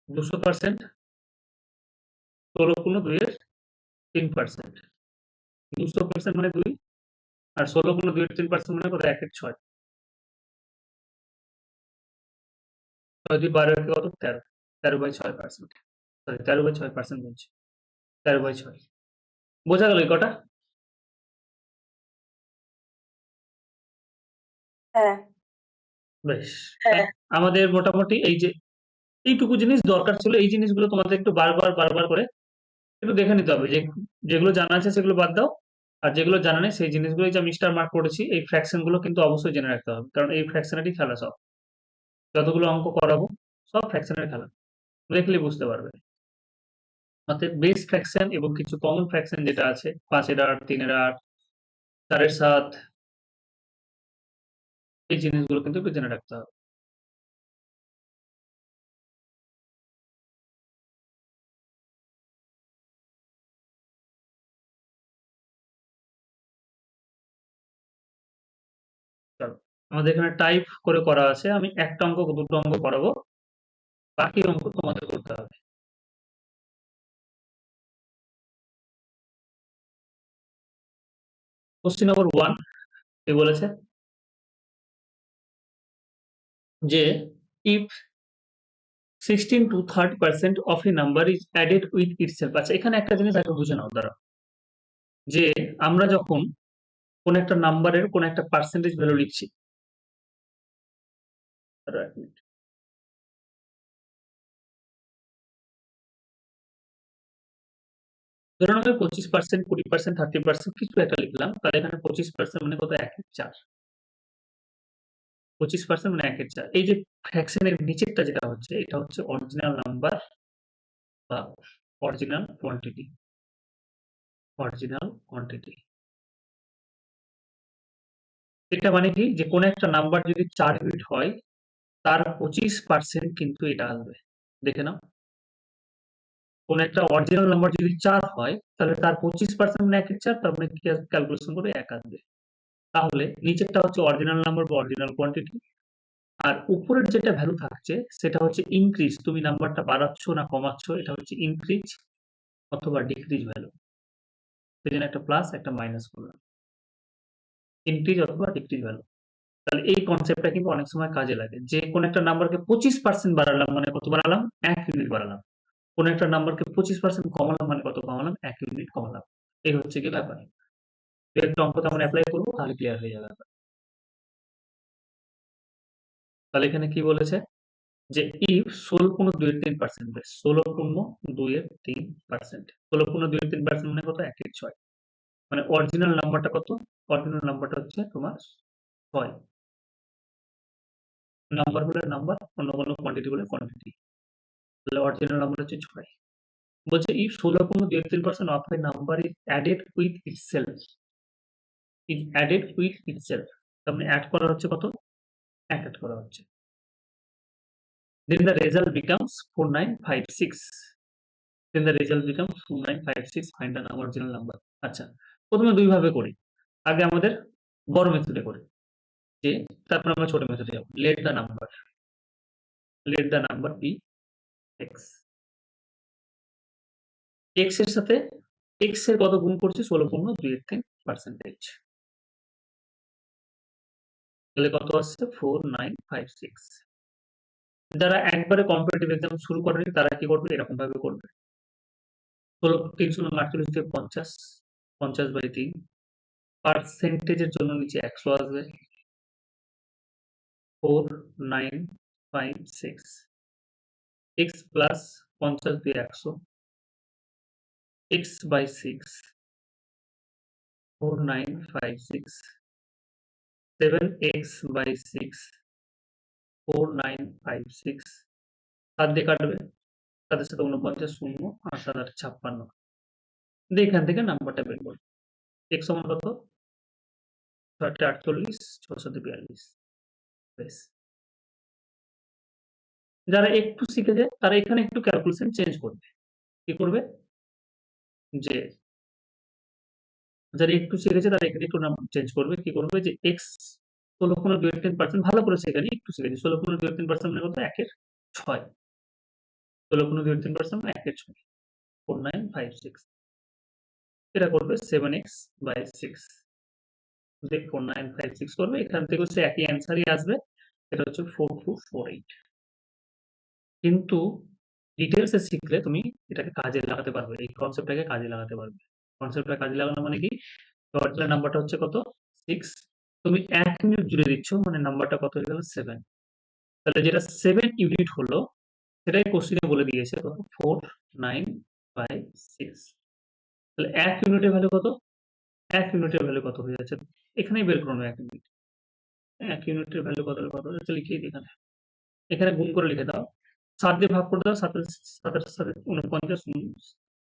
200%, 16 পূর্ণ 2 এর 3%। 200% মানে 2, আর 16 পূর্ণ 2 এর 3% মানে কত? 1 এর 6। 6 2 12 এর কত? 13। 13/6%। সরি, 13/6% বলছি। 13/6। বোঝা গেল এই কটা? হ্যাঁ। বেশ। হ্যাঁ। আমাদের মোটামুটি এই যে এইটুকু জিনিস দরকার ছিল, এই জিনিসগুলো তোমাদের একটু বারবার করে একটু দেখে নিতে হবে, যে যেগুলো জানা আছে সেগুলো বাদ দাও। আর যেগুলো জানা নেই সেই জিনিসগুলো যে আমি স্টার মার্ক করেছি, এই ফ্র্যাকশন গুলো কিন্তু অবশ্যই জেনে রাখতে হবে, কারণ এই ফ্র্যাকশনেরই খেলা সব। যতগুলো অঙ্ক করাবো সব ফ্র্যাকশনের খেলা, দেখলে বুঝতে পারবে। অর্থাৎ বেস ফ্র্যাকশন এবং কিছু কমন ফ্র্যাকশন যেটা আছে, 5 এর 8, 3 এর 8, 4 এর 7, এই জিনিসগুলো কিন্তু একটু জেনে রাখতে হবে। চলো, আমাদের এখানে টাইপ করে করা আছে, আমি একটা অঙ্ক দুটো অঙ্ক করাবো, বাকি অঙ্ক তোমাদের করতে হবে। কোশ্চেন নম্বর 1 কি বলেছে? যে if 16 to 30% of a number is added with itself। আচ্ছা, এখানে একটা জিনিস আগে বুঝে নাও, দাঁড়াও। যে আমরা যখন কোন একটা নাম্বারের কোন একটা পার্সেন্টেজ ভ্যালু লিখছি, দাঁড়াও 1 মিনিট। ধরুন আমি 25%, 20%, 30% কিছু একটা লিখলাম, তাহলে এখানে 25% মানে কত? 1 এর 4। 25% মানে 1 এর 4। এই যে ফ্র্যাকশনের নিচেরটা যেটা হচ্ছে, এটা হচ্ছে অরিজিনাল নাম্বার বা অরিজিনাল কোয়ান্টিটি। Original quantity. এটা মানে কি? যে কোন একটা নাম্বার যদি 4 ইউনিট হয়, তার 25% কিন্তু এটা আসবে। দেখে নাও। কোন একটা অরিজিনাল নাম্বার যদি 4 হয়, তাহলে তার 25% মানে 1 এর 4, তার মানে কি ক্যালকুলেশন করে 1 আসবে। তাহলে নিচেরটা হচ্ছে অরিজিনাল নাম্বার বা অরিজিনাল কোয়ান্টিটি, আর উপরের যেটা ভ্যালু থাকছে সেটা হচ্ছে ইনক্রিজ, তুমি নাম্বারটা বাড়াচ্ছ না কমাচ্ছ, এটা হচ্ছে ইনক্রিজ অথবা ডিক্রিজ ভ্যালু। সেজন্য একটা প্লাস একটা মাইনাস করলাম, ইনক্রিজ অথবা ডিক্রিজ ভ্যালু। তাহলে এই কনসেপ্টটা কিন্তু অনেক সময় কাজে লাগে, যে কোন একটা নাম্বারকে 25% বাড়ালাম মানে কত বাড়ালাম, 1 ইউনিট বাড়ালাম। কোন একটা নাম্বারকে 25% কমালাম মানে কত কমালাম, 1 ইউনিট কমালাম। এই হচ্ছে কি ব্যাপার। একটু অঙ্ক তেমন অ্যাপ্লাই করবো, তাহলে ক্লিয়ার হয়ে যাবে। তাহলে এখানে কি বলেছে, যে ইফ 16.2-3% বেশ, 16.2-3%, 16.2-3% মানে কত, 1/6। মানে অরিজিনাল নাম্বারটা কত, অরিজিনাল নাম্বারটা হচ্ছে তোমার 6। নাম্বার হলে নাম্বার, অন্য কোনো কোয়ান্টিটি হলে কোয়ান্টিটি। তাহলে অরিজিনাল নাম্বার হচ্ছে 6। বলছে if 16.2-3% of a number is added with itself, তার মানে অ্যাড করা হচ্ছে কত, 1 অ্যাড করা হচ্ছে। then the result becomes 4956, find an original number। আচ্ছা, প্রথমে দুই ভাবে করি। আগে আমাদের বড় মেথডে করি, যে তারপর আমরা ছোট মেথডে যাব। let the number be x, x এর সাথে x এর কত গুণ করছি, 16.2-3%। তাহলে কত আসছে, 4956। যারা একবারে কম্পিটিটিভ এক্সাম শুরু করেনি তারা কি করবে, এরকম ভাবে করবে। 348 দিয়ে 50, 50/3, পার্সেন্টেজের জন্য নিচে 100 আসবে, 4956, x প্লাস 50 দিয়ে 100, x বাই 6, 4956, 7x বাই 6, 4956, 7 দিয়ে কাটবে, 7 এর সাথে 49 শূন্য, আর 7 8 56। দিয়ে এখান থেকে নাম্বারটা বের করবে। x সমান কত, 6 8 48, 6 7 42। বেশ, যারা একটু শিখে যায় তারা এখানে একটু ক্যালকুলেশন চেঞ্জ করবে। কি করবে, যে যারা একটু শিখেছে তারা এখানে একটু নাম চেঞ্জ করবে। কি করবে, যে x 16.2-3% ভালো করে শেখেনি, একটু শিখেছে। 16.2-3% মানে কত, 1/6। 16.2-3% মানে 1/6, 4956। এটা করবে 7x বাই 6, যে 4956 করবে, এখান থেকে হচ্ছে একই অ্যান্সারই আসবে, এটা হচ্ছে 4248। কিন্তু ডিটেলসে শিখলে তুমি এটাকে কাজে লাগাতে পারবে, এই কনসেপ্টটাকে কাজে লাগাতে পারবে। কনসেপ্টটা কাজে লাগানো মানে কি, অরিজিনাল নাম্বারটা হচ্ছে কত, 6, তুমি 1 ইউনিট জুড়ে দিচ্ছ মানে নাম্বারটা কত হয়ে গেল, 7। তাহলে যেটা 7 ইউনিট হলো সেটাই কোশ্চেনে বলে দিয়েছে কত, 4956। তাহলে 1 ইউনিটের ভ্যালু কত, 1 ইউনিটের ভ্যালু কত হয়ে যাচ্ছে, এখানেই বের করুন। 1 ইউনিট, 1 ইউনিটের ভ্যালু কত হচ্ছে, লিখিয়ে দিই এখানে। এখানে গুণ করে লিখে দাও, 7 দিয়ে ভাগ করে দাও, 7 এর সাথে 49,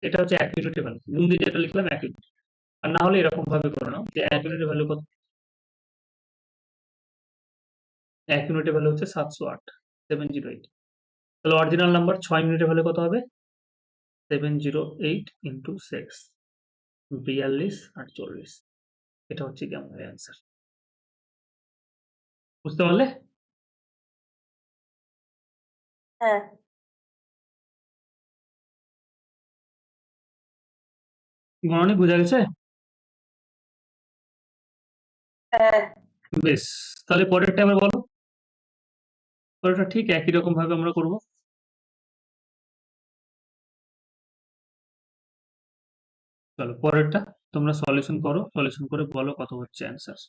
এটা হচ্ছে 1 ইউনিটের ভ্যালু। গুণ দিয়ে যেটা লিখলাম 1 ইউনিট। আর না হলে এরকম ভাবে করে নাও, যে 1 ইউনিটের ভ্যালু কত, 1 ইউনিটের ভ্যালু হচ্ছে 708, 708। তাহলে অরিজিনাল নাম্বার 6 ইউনিটের ভ্যালু কত হবে, 708 ইন্টু 6, 42 আর 40। এটা হচ্ছে কি আমাদের অ্যান্সার। বুঝতে পারলে? হ্যাঁ, গণনি বোঝা গেছে? হ্যাঁ। বেশ, তাহলে পরেরটা আবার বলো। পরেরটা ঠিক একই রকম ভাবে আমরা করব। চলো পরেরটা তোমরা সলিউশন করো, সলিউশন করে বলো কত হচ্ছে অ্যান্সার।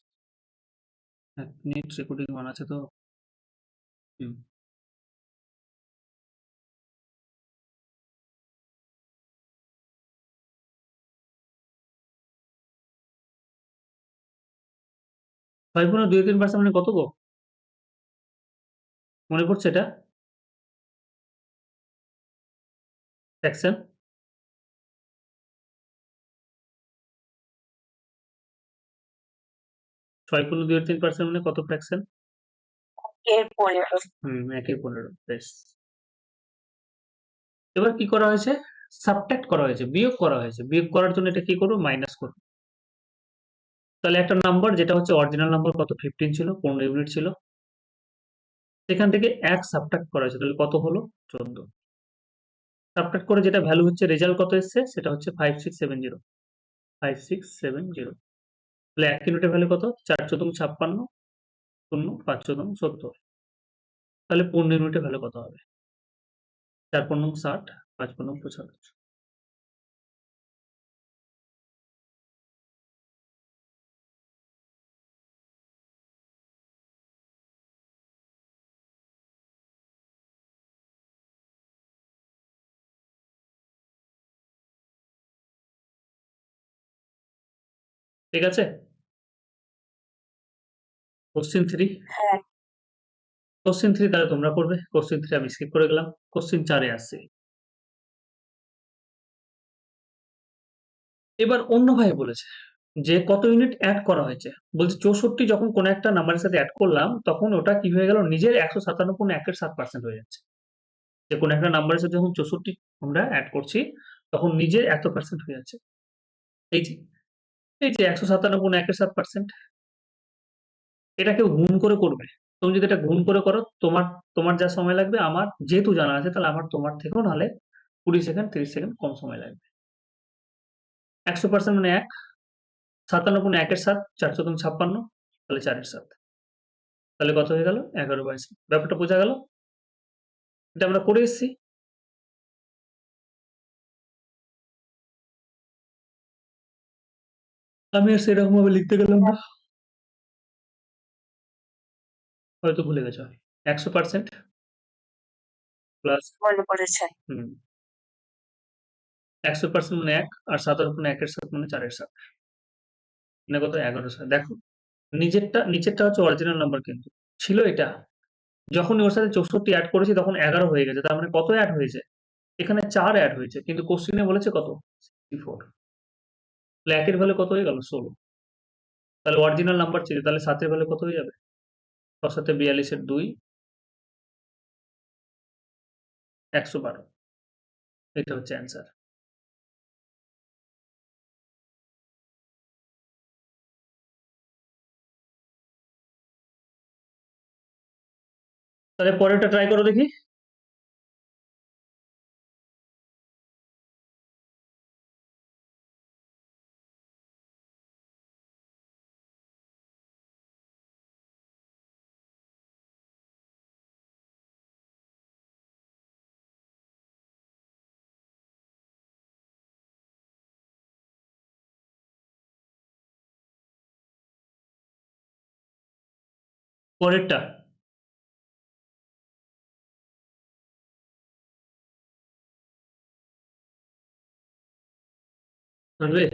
1 মিনিট রেকর্ডিং অন আছে তো। হুম। ছয় পূর্ণ 2-3% মানে কত গো? মনে পড়ছে এটা? ফ্র্যাকশন? 6.2-3% মানে কত ফ্র্যাকশন? 1/15। 1/15। বেশ। এবার কি করা হয়েছে? সাবট্রাক্ট করা হয়েছে, বিয়োগ করা হয়েছে। বিয়োগ করার জন্য এটা কি করব, মাইনাস করব। তাহলে একটা নাম্বার যেটা হচ্ছে অরিজিনাল নাম্বার কত, 15 ছিল, 15 ইউনিট ছিল। সেখান থেকে 1 সাবট্রাক্ট করা হয়েছে। তাহলে কত হলো? 14। সাবট্রাক্ট করে যেটা ভ্যালু হচ্ছে রেজাল্ট কত এসছে? সেটা হচ্ছে 5670। 5670 তাহলে 1 ইউনিটের ভ্যালু কত? 4 × 56 শূন্য 5 × 70 তাহলে 15 ইউনিটের ভ্যালু কত হবে? 4 × 60 5 × 75 ঠিক আছে? কোশ্চেন 3 হ্যাঁ, কোশ্চেন 3 তাহলে তোমরা করবে। কোশ্চেন 3 আমি স্কিপ করে গেলাম। কোশ্চেন 4 এ আসছি। এবার অন্যভাবে বলেছে যে কত ইউনিট এড করা হয়েছে। বলছে 64 যখন কোন একটা নাম্বারের সাথে এড করলাম তখন ওটা কি হয়ে গেল? নিজের 157.1 হয়ে যাচ্ছে। যে কোন একটা নাম্বারের সাথে যখন 64 আমরা এড করছি তখন নিজের এত পার্সেন্ট হয়ে যাচ্ছে। এই যে এই যে 157.1 এটা কেউ গুণ করে করবে। তুমি যদি এটা গুণ করে করো তোমার তোমার যা সময় লাগবে আমার যেহেতু জানা আছে তাহলে আমার তোমার থেকেও নাহলে 20 সেকেন্ড 30 সেকেন্ড কম সময় লাগবে। 100% মানে 1 57.1 এর 7 4 × 56 তাহলে 4 এর 7 তাহলে কত হয়ে গেল? 11/7 ব্যাপারটা বোঝা গেল? এটা আমরা করে এসেছি। আমি আর সেরকম ভাবে লিখতে গেলাম না। হয়তো ভুলে গেছো। 100% প্লাস মনে পড়েছে। হুম 100% মানে 1 আর 57.1 এর 7 মানে 4 এর 7 মানে কত? 11/7 দেখো নিচেরটা হচ্ছে অরিজিনাল নাম্বার কিন্তু ছিল এটা। যখনই ওর সাথে 64 এড করেছি তখন 11 হয়ে গেছে। তার মানে কত এড হয়েছে? এখানে 4 এড হয়েছে। কিন্তু কোশ্চেনে বলেছে কত? 64 তাহলে 1 এর ভ্যালু কত হয়ে গেল? 16 তাহলে অরিজিনাল নাম্বার ছিল। তাহলে 7 এর ভ্যালু কত হয়ে যাবে? 6 7 42 এর 2 112 এটা হচ্ছে অ্যান্সার। তাহলে পরেরটা ট্রাই করো দেখি। পরেরটা পারবে?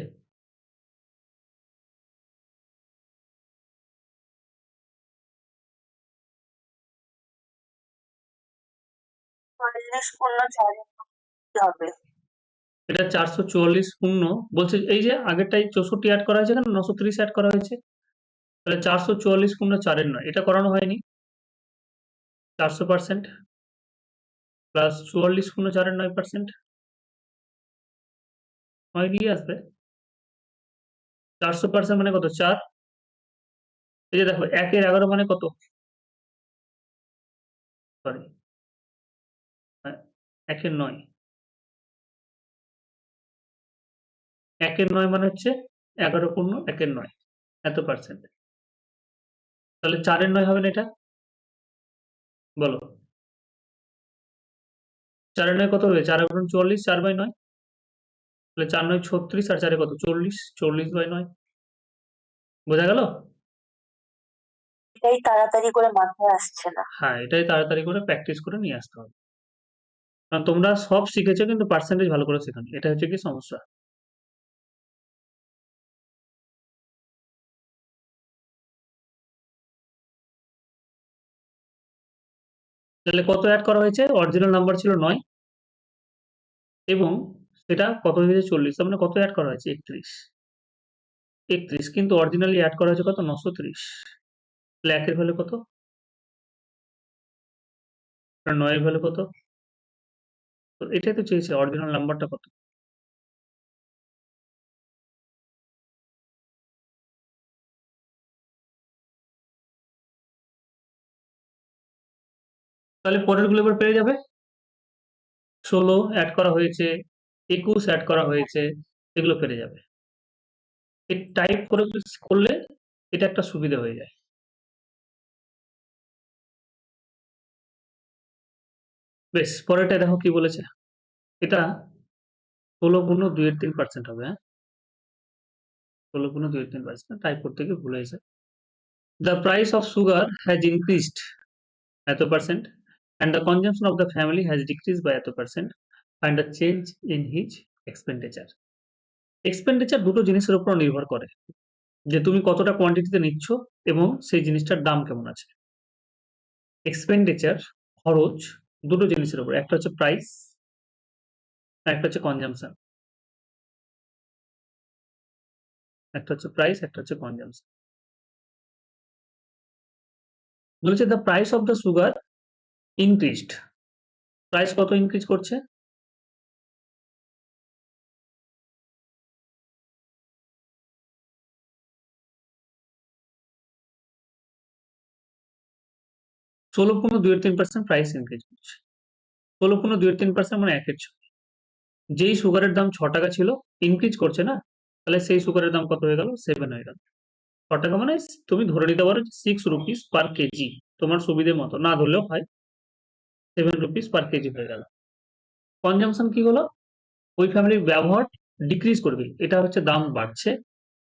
চল্লিশ পূর্ণ 4 কি হবে? এটা 444 পূর্ণ বলছে এই যে আগেরটাই 64 এড করা হয়েছে এখানে 930 এড করা হয়েছে। তাহলে 444 পূর্ণ 4 এর নয়। এটা করানো হয়নি। 400% প্লাস 44 পূর্ণ 4 এর 9% 9 দিয়ে আসবে। 400% মানে কত? 4 এই যে দেখো 1 এর 11 মানে কত? সরি 1 এর 9 1 এর 9 মানে হচ্ছে 11 পূর্ণ 1 এর 9 এত পার্সেন্ট। তাহলে 4 এর 9 হবে না এটা? বলো। 4 এর 9 কত হবে? 4 গুণ 44 4/9 তাহলে 4 9 36 আর 4 এ কত? 40 40/9 বোঝা গেল? এটাই তাড়াতাড়ি করে মাথায় আসছে না। হ্যাঁ, এটাই তাড়াতাড়ি করে প্র্যাকটিস করে নিয়ে আসতে হবে। কারণ তোমরা সব শিখেছো কিন্তু পার্সেন্টেজ ভালো করে শেখোনি। এটা হচ্ছে কি সমস্যা। তাহলে কত এড করা হয়েছে? অরিজিনাল নাম্বার ছিল 9 এবং সেটা কত হয়েছে? 40 তার মানে কত এড করা হয়েছে? 31 31 কিন্তু অরিজিনালি এড করা হয়েছে কত? 930 তাহলে 1 এর ভ্যালু কত? আর 9 এর ভ্যালু কত? তো এটাই তো চেয়েছে অরিজিনাল নাম্বারটা কত? তাহলে পরের গুলো এবার পেরে যাবে। 16 অ্যাড করা হয়েছে, 21 অ্যাড করা হয়েছে, এগুলো পেরে যাবে। এই টাইপ করে করলে এটা একটা সুবিধা হয়ে যায়। বেশ, পরেরটা দেখো কি বলেছে। এটা 16 গুণ 2 এর 3% হবে, হ্যাঁ? 16 গুণ 2 এর 3%, টাইপ করতে গিয়ে ভুল হয়েছে। The price of sugar has increased এত percent and the consumption of the family has decreased by এত percent. Find a change in his expenditure. Expenditure দুটো জিনিসের উপর নির্ভর করে, যে তুমি কতটা কোয়ান্টিটিতে নিচ্ছ এবং সেই জিনিসটার দাম কেমন আছে। এক্সপেন্ডিচার, খরচ, দুটো জিনিসের উপর, একটা হচ্ছে প্রাইস আর একটা হচ্ছে কনজাম্পশন। একটা হচ্ছে প্রাইস, একটা হচ্ছে কনজাম্পশন। বলেছে the price of the sugar increased. Price কত ইনক্রিজ করছে? 16.2% প্রাইস ইনক্রিজ করছে। 16.2% মানে 1/6। যেই সুগারের দাম 6 টাকা ছিল, ইনক্রিজ করছে না, তাহলে সেই সুগারের দাম কত হয়ে গেল? 7 হয়ে গেল। 6 টাকা মানে তুমি ধরে নিতে পারো 6 রুপিস পার কেজি, তোমার সুবিধে মতো, না ধরলেও হয়। 7 রুপিস পার কেজি হয়ে গেল। কনজাম্পশন কি হলো? ওই ফ্যামিলির ব্যবহার ডিক্রিজ করবে, এটা হচ্ছে দাম বাড়ছে,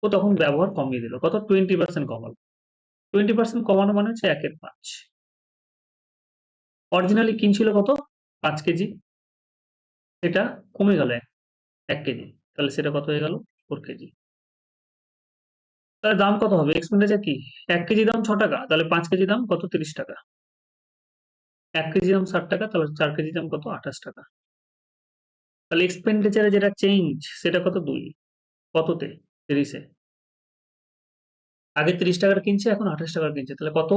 ও তখন ব্যবহার কমিয়ে দিল, কত? 20% কমালো। 20% কমানো মানে হচ্ছে 1/5। অরিজিনালি কিনছিল কত? 5 কেজি, এটা কমে গেল 1 কেজি, তাহলে সেটা কত হয়ে গেল? 4 কেজি। তাহলে দাম কত হবে? এক্সপেন্ডিচার কি? 1 কেজি দাম 6 টাকা, তাহলে 5 কেজি দাম কত? 30 টাকা। 1 কেজি দাম 60 টাকা, তাহলে 4 কেজি দাম কত? 28 টাকা। তাহলে এক্সপেন্ডিচারে যেটা চেঞ্জ সেটা কত? 2। কততে? 30 এ। আগে 30 টাকার কিনছে, এখন 28 টাকার কিনছে, তাহলে কত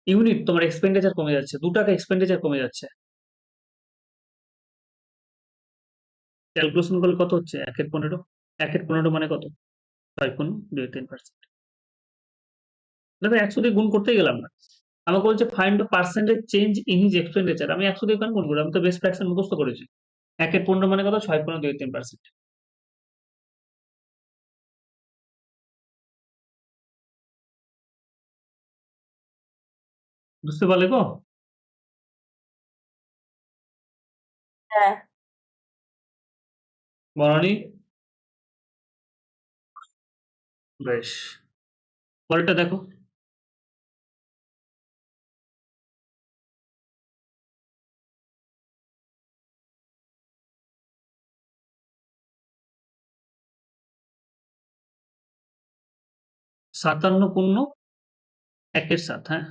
ইউনিট তোমার এক্সপেন্ডিচার কমে যাচ্ছে? 2 টাকা এক্সপেন্ডিচার কমে যাচ্ছে। ক্যালকুলেশন করলে কত হচ্ছে? 1/15। 1/15 মানে কত? 6 গুণ 2.3%। দেখো 100 দিয়ে গুণ করতেই গেলাম না, আমাকে বলছে find the percentage change in his expenditure. আমি 100 দিয়ে কেন গুণ করবো? আমি তো বেস্ট ফ্র্যাকশন মুখস্থ করেছি। 1/15 মানে কত? 6.23%। বুঝতে পারলে গো? হ্যাঁ। বনানি? বেশ, পরেরটা দেখো। সাতান্ন পূর্ণ 1/7, হ্যাঁ।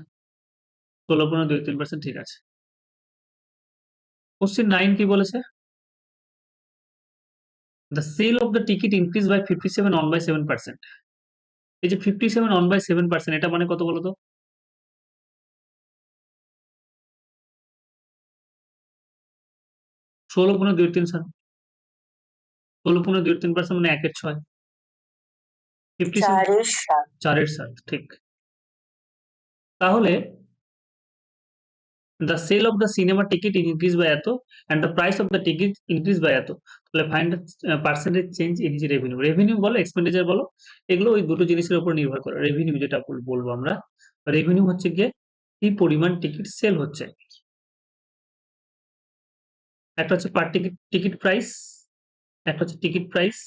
16.23%, ঠিক আছে। কোশ্চেন 9 কি বলেছে? The sale of the ticket increase by 57 on by 7%। এই যে 57 অন বাই 7%, এটা মানে কত বলো তো? 16.23, 16.23% মানে 1/6। 57 4/7। 4/7, ঠিক। তাহলে the sale of the cinema ticket increase by এত and the price of the ticket increase by এত, তাহলে find the percentage change in the revenue। revenue বলো, expenditure বলো, এগুলো ওই দুটো জিনিসের উপর নির্ভর করে। revenue যেটা বলবো আমরা, revenue হচ্ছে গিয়ে কি পরিমাণ টিকিট সেল হচ্ছে। একটা হচ্ছে পার টিকিট টিকিট প্রাইস, একটা হচ্ছে টিকিট প্রাইস,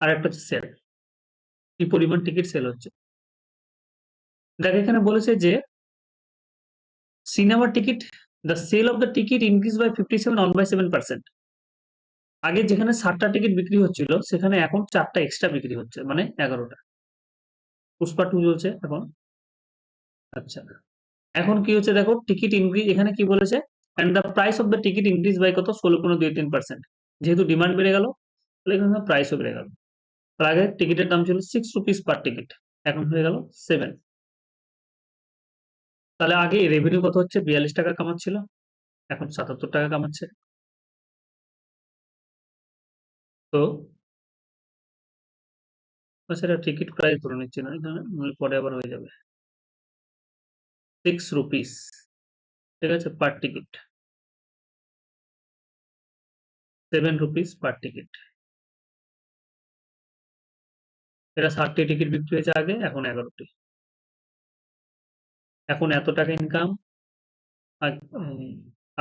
আর একটা হচ্ছে সেল, কি পরিমাণ টিকিট সেল হচ্ছে। দেখ এখানে বলেছে যে সিনেমার ticket, the sale of the ticket increase by 57 on by 7%। আগে যেখানে 60টা টিকিট বিক্রি হচ্ছিল, সেখানে এখন 4টা এক্সট্রা বিক্রি হচ্ছে, মানে 11টা। পুষ্পা 2 চলছে এখন। আচ্ছা, এখন কি হচ্ছে দেখো, টিকিট ইনক্রিজ, এখানে কি বলেছে? And the price of the ticket increase by কত? 16.23%। যেহেতু ডিমান্ড বেড়ে গেল, তাহলে এখানে প্রাইসও বেড়ে গেল। তার আগে টিকিটের দাম ছিল 6 রুপিস পার টিকিট, এখন হয়ে গেল 7। তাহলে আগে রেভিনিউ কত হচ্ছে? 42 টাকা কামাচ্ছিল, এখন 77 টাকা কামাচ্ছে। তো সেটা টিকিট প্রাইস ধরে নিচ্ছি না এখানে, নাহলে পরে আবার হয়ে যাবে। 6 রুপিস ঠিক আছে, পার টিকিট 7 রুপিস পার টিকিট। এটা 60টি টিকিট বিক্রি হয়েছে আগে, এখন 11টি। এখন এত টাকা ইনকাম,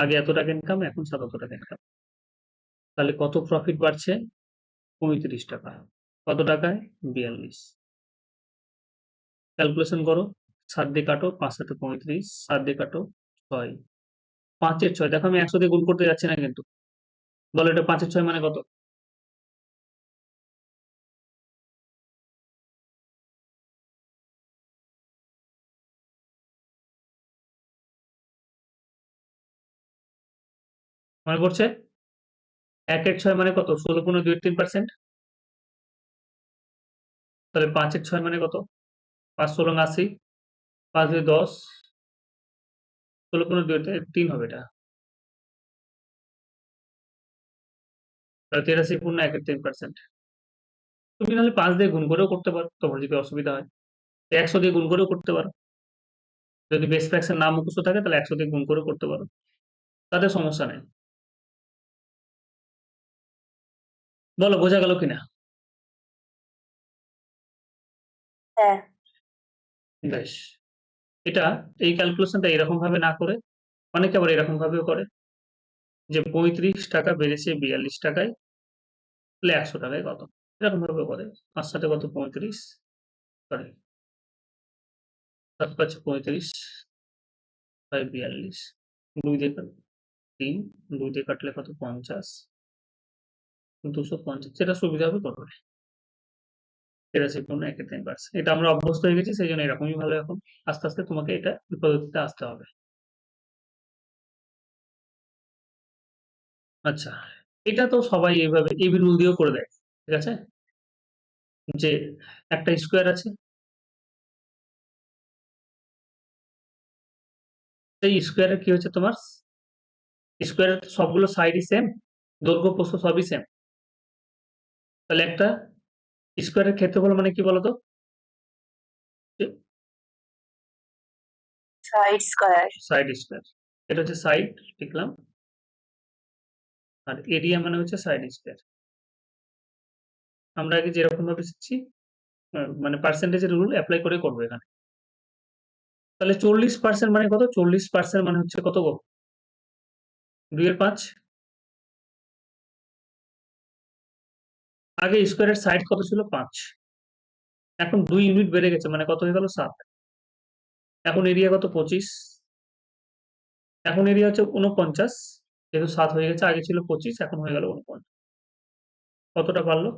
আগে এত টাকা ইনকাম, এখন 77 টাকা ইনকাম। তাহলে কত প্রফিট বাড়ছে? 35 টাকা। কত টাকায়? 42। ক্যালকুলেশন করো, 7 দিয়ে কাটো, 5 7 35, 7 দিয়ে কাটো 6, 5 এর 6। দেখো আমি 100 দিয়ে গুণ করতে যাচ্ছি না কিন্তু। বলো এটা 5 এর 6 মানে কত? মনে পড়ছে? 1 এর 6 মানে কত? 16 পূর্ণ 2 এর 3%। তাহলে 5 এর 6 মানে কত? 5 16 80, 5 2 10, 16 পূর্ণ 2 এর 3 হবে এটা। তাহলে 83 পূর্ণ 1 এর 3%। তুমি নাহলে 5 দিয়ে গুণ করেও করতে পারো, তোমার যদি অসুবিধা হয়। 100 দিয়ে গুণ করেও করতে পারো। যদি বেস ফ্র্যাকশন না মুখস্থ থাকে তাহলে 100 দিয়ে গুণ করেও করতে পারো, তাতে সমস্যা নেই। বলো বোঝা গেল কিনা? হ্যাঁ। বেশ। এটা, এই ক্যালকুলেশনটা এরকম ভাবে না করে অনেকে আবার এরকম ভাবেও করে যে 35 টাকা বেড়েছে 42 টাকায়, তাহলে 100 টাকায় কত? এরকম ভাবে করে। 5 সাথে কত? 35, সরি 7 5 35 বাই 42, 2 দিয়ে 3, 2 দিয়ে কাটলে কত? 50, 250। যেটা সুবিধা হবে করবে। 83 পূর্ণ 1 এর 3%। এটা আমরা অভ্যস্ত হয়ে গেছি, সেই জন্য এরকমই ভালো। এখন আস্তে আস্তে তোমাকে এটা এই পদ্ধতিতে আসতে হবে। আচ্ছা, এটা তো সবাই এইভাবে এবি রুল দিয়েও করে দেয়, ঠিক আছে? যে একটা স্কোয়ার আছে, সেই স্কোয়ারের কি হচ্ছে তোমার? স্কোয়ারের সবগুলো সাইডই সেম, দৈর্ঘ্য প্রস্থ সবই সেম। তাহলে একটা স্কোয়ারের ক্ষেত্রফল মানে কি বলতো? Side square. Side square. এটা হচ্ছে সাইড, লিখলাম। আর এরিয়া মানে হচ্ছে সাইড স্কোয়ার। আমরা আগে যেরকম ভাবে শিখছি, মানে পার্সেন্টেজের রুল অ্যাপ্লাই করে করবো এখানে। তাহলে 40% মানে কত? 40% মানে হচ্ছে কত গো? 2 এর 5। আগে স্কোয়ারের সাইড কত ছিল? 5। এখন 2 ইউনিট বেড়ে গেছে, মানে কত হয়ে গেল? 7। এখন এরিয়া কত? 25। এখন এরিয়া হচ্ছে 49, যেহেতু 7 হয়ে গেছে, আগে ছিল 25, এখন হয়ে গেল 49। কতটা বাড়লো?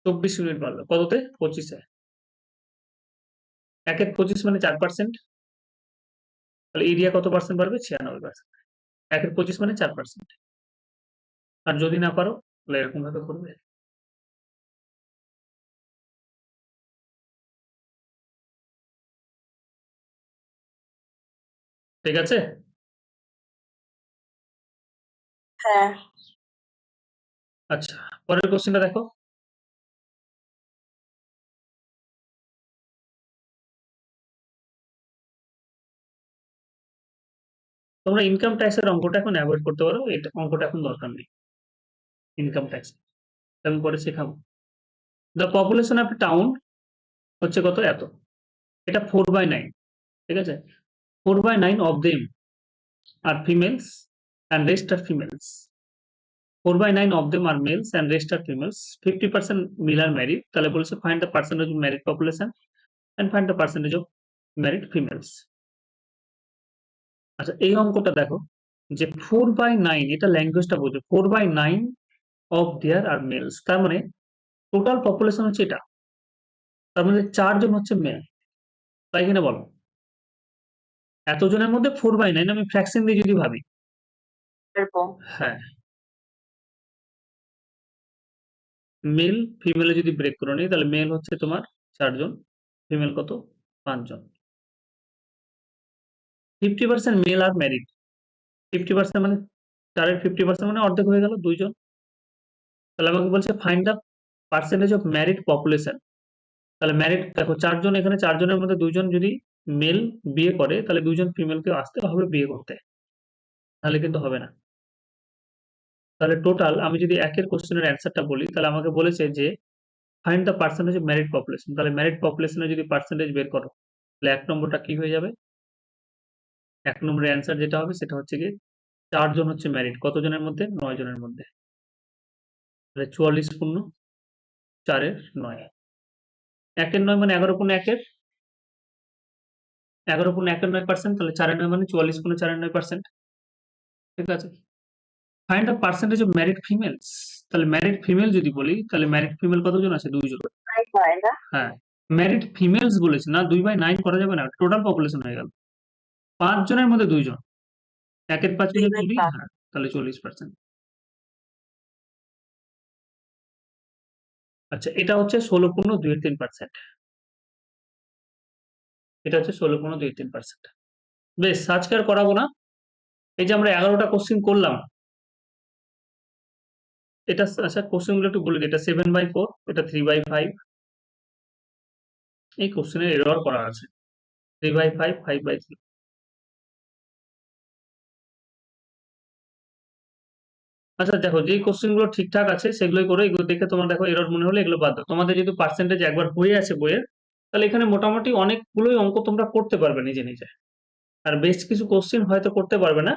24 ইউনিট বাড়লো। কততে? 25-এ। 1 এর 25 মানে 4%। তাহলে এরিয়া কত পার্সেন্ট বাড়বে? 96%। 1 এর 25 মানে 4%। আর যদি না পারো তাহলে এরকম ভাবে করবে। ঠিক আছে? হ্যাঁ। আচ্ছা, পরের কোশ্চেনটা দেখো। তোমরা ইনকাম ট্যাক্সের অঙ্কটা এখন অ্যাভয়েড করতে পারো, এটা অঙ্কটা এখন দরকার নেই। ইনকাম ট্যাক্স আমি পরে শেখাবো। দ্য পপুলেশন অফ টাউন হচ্ছে কত? এত। এটা 4/9, ঠিক আছে? 4/9 of them are females and rest are females. 4/9 of them are males and rest are females. 50% male are married. তাহলে বলেছে find the percentage of married population and find the percentage of married females. আচ্ছা, এই অঙ্কটা দেখো যে 4/9, এটা ল্যাঙ্গুয়েজটা বোঝো। 4/9 of there are males, তার মানে টোটাল পপুলেশন হচ্ছে এটা, তার মধ্যে 4 জন হচ্ছে মেল। তাই কিনা বলো? এতজনের মধ্যে 4/9 আমি ফ্র্যাকশন দিয়ে যদি ভাবি, এরকম। হ্যাঁ, মেল ফিমেলে যদি ব্রেক করে নিই, তাহলে মেল হচ্ছে তোমার 4 জন, ফিমেল কত? 5 জন। 50% মেল আর ম্যারিড। 50% মানে 4 এর 50% মানে অর্ধেক হয়ে গেল, 2 জন। তাহলে আমাকে বলছে find the percentage of married population. তাহলে ম্যারিড দেখো ৪ জন, এখানে ৪ জনের মধ্যে ২ জন যদি মেল বিয়ে করে তাহলে ২ জন ফিমেলকে আসতে হবে বিয়ে করতে। নাহলে কিন্তু হবে না। তাহলে টোটাল আমি যদি ১ এর কোয়েশ্চেনের অ্যান্সারটা বলি তাহলে আমাকে বলেছে যে find the percentage of married population. তাহলে ম্যারিড পপুলেশনের যদি পার্সেন্টেজ বের করো তাহলে ১ নম্বরটা কি হয়ে যাবে? ১ নম্বরের অ্যান্সার যেটা হবে সেটা হচ্ছে গিয়ে ৪ জন হচ্ছে ম্যারিড। কতজনের মধ্যে? ৯ জনের মধ্যে। তাহলে ৪৪ পূর্ণ ৪ এর ৯। ১ এর ৯ মানে ১১ পূর্ণ ১ এর ১১ পূর্ণ ১ এর ৯%, তাহলে ৪ এর ৯ মানে ৪৪ পূর্ণ ৪ এর ৯%। ঠিক আছে? Find the percentage of married females. তাহলে ম্যারিড ফিমেল যদি বলি তাহলে ম্যারিড ফিমেল কতজন আছে? ২ জন। হয় না? হ্যাঁ, ম্যারিড ফিমেলস বলেছে না, ২/৯ করা যাবে না। টোটাল পপুলেশন হয়ে গেল। ৫ জনের মধ্যে ২ জন। ১ এর ৫ 2 যদি by বলি 5 হ্যাঁ, তাহলে ৪০%। আচ্ছা, এটা হচ্ছে ১৬ পূর্ণ ২ এর ৩%। এটা হচ্ছে ১৬ পূর্ণ ২ এর ৩%। বেশ, আজকে আর করাবো না। এই যে আমরা ১১টা কোশ্চেন করলাম, এটা আচ্ছা কোশ্চেন গুলো একটু বলে দিই। এটা 7/4, এটা 3/5। এই কোশ্চেনের এরর করা আছে 3/5, 5/3। আচ্ছা দেখো, যেই কোশ্চেন গুলো ঠিকঠাক আছে সেগুলোই করো। এগুলো দেখে তোমার দেখো এরর মনে হলে এগুলো বাদ দাও। তোমাদের যেহেতু পার্সেন্টেজ একবার হয়ে আছে বইয়ের, তাহলে এখানে মোটামুটি অনেকগুলোই অঙ্ক তোমরা করতে পারবে নিজে নিজে। আর বেশ কিছু কোশ্চেন হয়তো করতে পারবে না।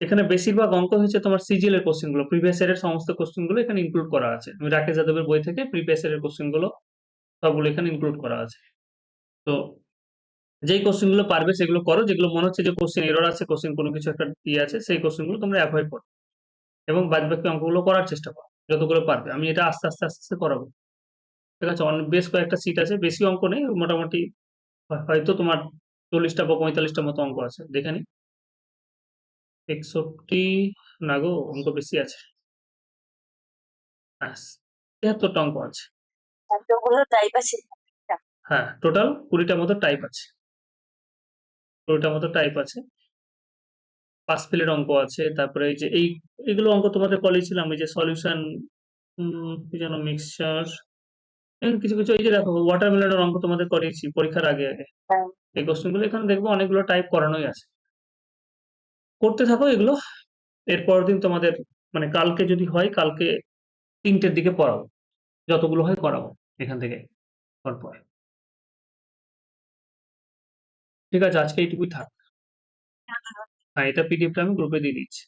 এখানে বেশিরভাগ অঙ্ক হচ্ছে তোমার সিজিএল এর কোশ্চেন গুলো, প্রিভিয়াস ইয়ারের সমস্ত কোশ্চেন গুলো এখানে ইনক্লুড করা আছে। তুমি রাকেশ যাদবের বই থেকে প্রিভিয়াস ইয়ারের কোশ্চেন গুলো সবগুলো এখানে ইনক্লুড করা আছে। তো যেই কোশ্চেন গুলো পারবে সেগুলো করো, যেগুলো মনে হচ্ছে যে কোশ্চেন এরর আছে, কোশ্চেন কোনো কিছু একটা ইয়ে আছে, সেই কোশ্চেন গুলো তোমরা অ্যাভয়েড করো এবং বাদবাকি অঙ্কগুলো করার চেষ্টা করো যতগুলো পারবে। আমি এটা আস্তে আস্তে আস্তে আস্তে করাবো। ঠিক আছে? বেশ কয়েকটা সিট আছে, বেশি অঙ্ক নেই, মোটামুটি হয়তো তোমার ৪০টা বা ৪৫টা মতো অঙ্ক আছে। দেখে নি ৬১ না গো, অঙ্ক বেশি আছে। হ্যাঁ, ৭৩টা অঙ্ক আছে। এতগুলো টাইপ আছে। হ্যাঁ, টোটাল ২০টার মতো টাইপ আছে। ২০টার মতো টাইপ আছে। পাস ফেলের অঙ্ক আছে। তারপরে এই যে এইগুলো অঙ্ক তোমাদের করিয়েছিলাম, এই যে সলিউশন, কি যেন মিক্সচার, কিছু কিছু এই যে দেখো ওয়াটারমেলনের অঙ্ক তোমাদের করিয়েছি পরীক্ষার আগে আগে। হ্যাঁ। এই কোশ্চেন গুলো এখানে দেখবো অনেকগুলো টাইপ করানোই আছে। করতে থাকো এগুলো। এর পরের দিন তোমাদের মানে কালকে যদি হয়, কালকে ৩টের দিকে পড়াবো। যতগুলো হয় করাবো এখান থেকে পরপর। ঠিক আছে? আজকে এইটুকুই থাক। হ্যাঁ, এটা পিডিএফটা আমি গ্রুপে দিয়ে দিচ্ছি।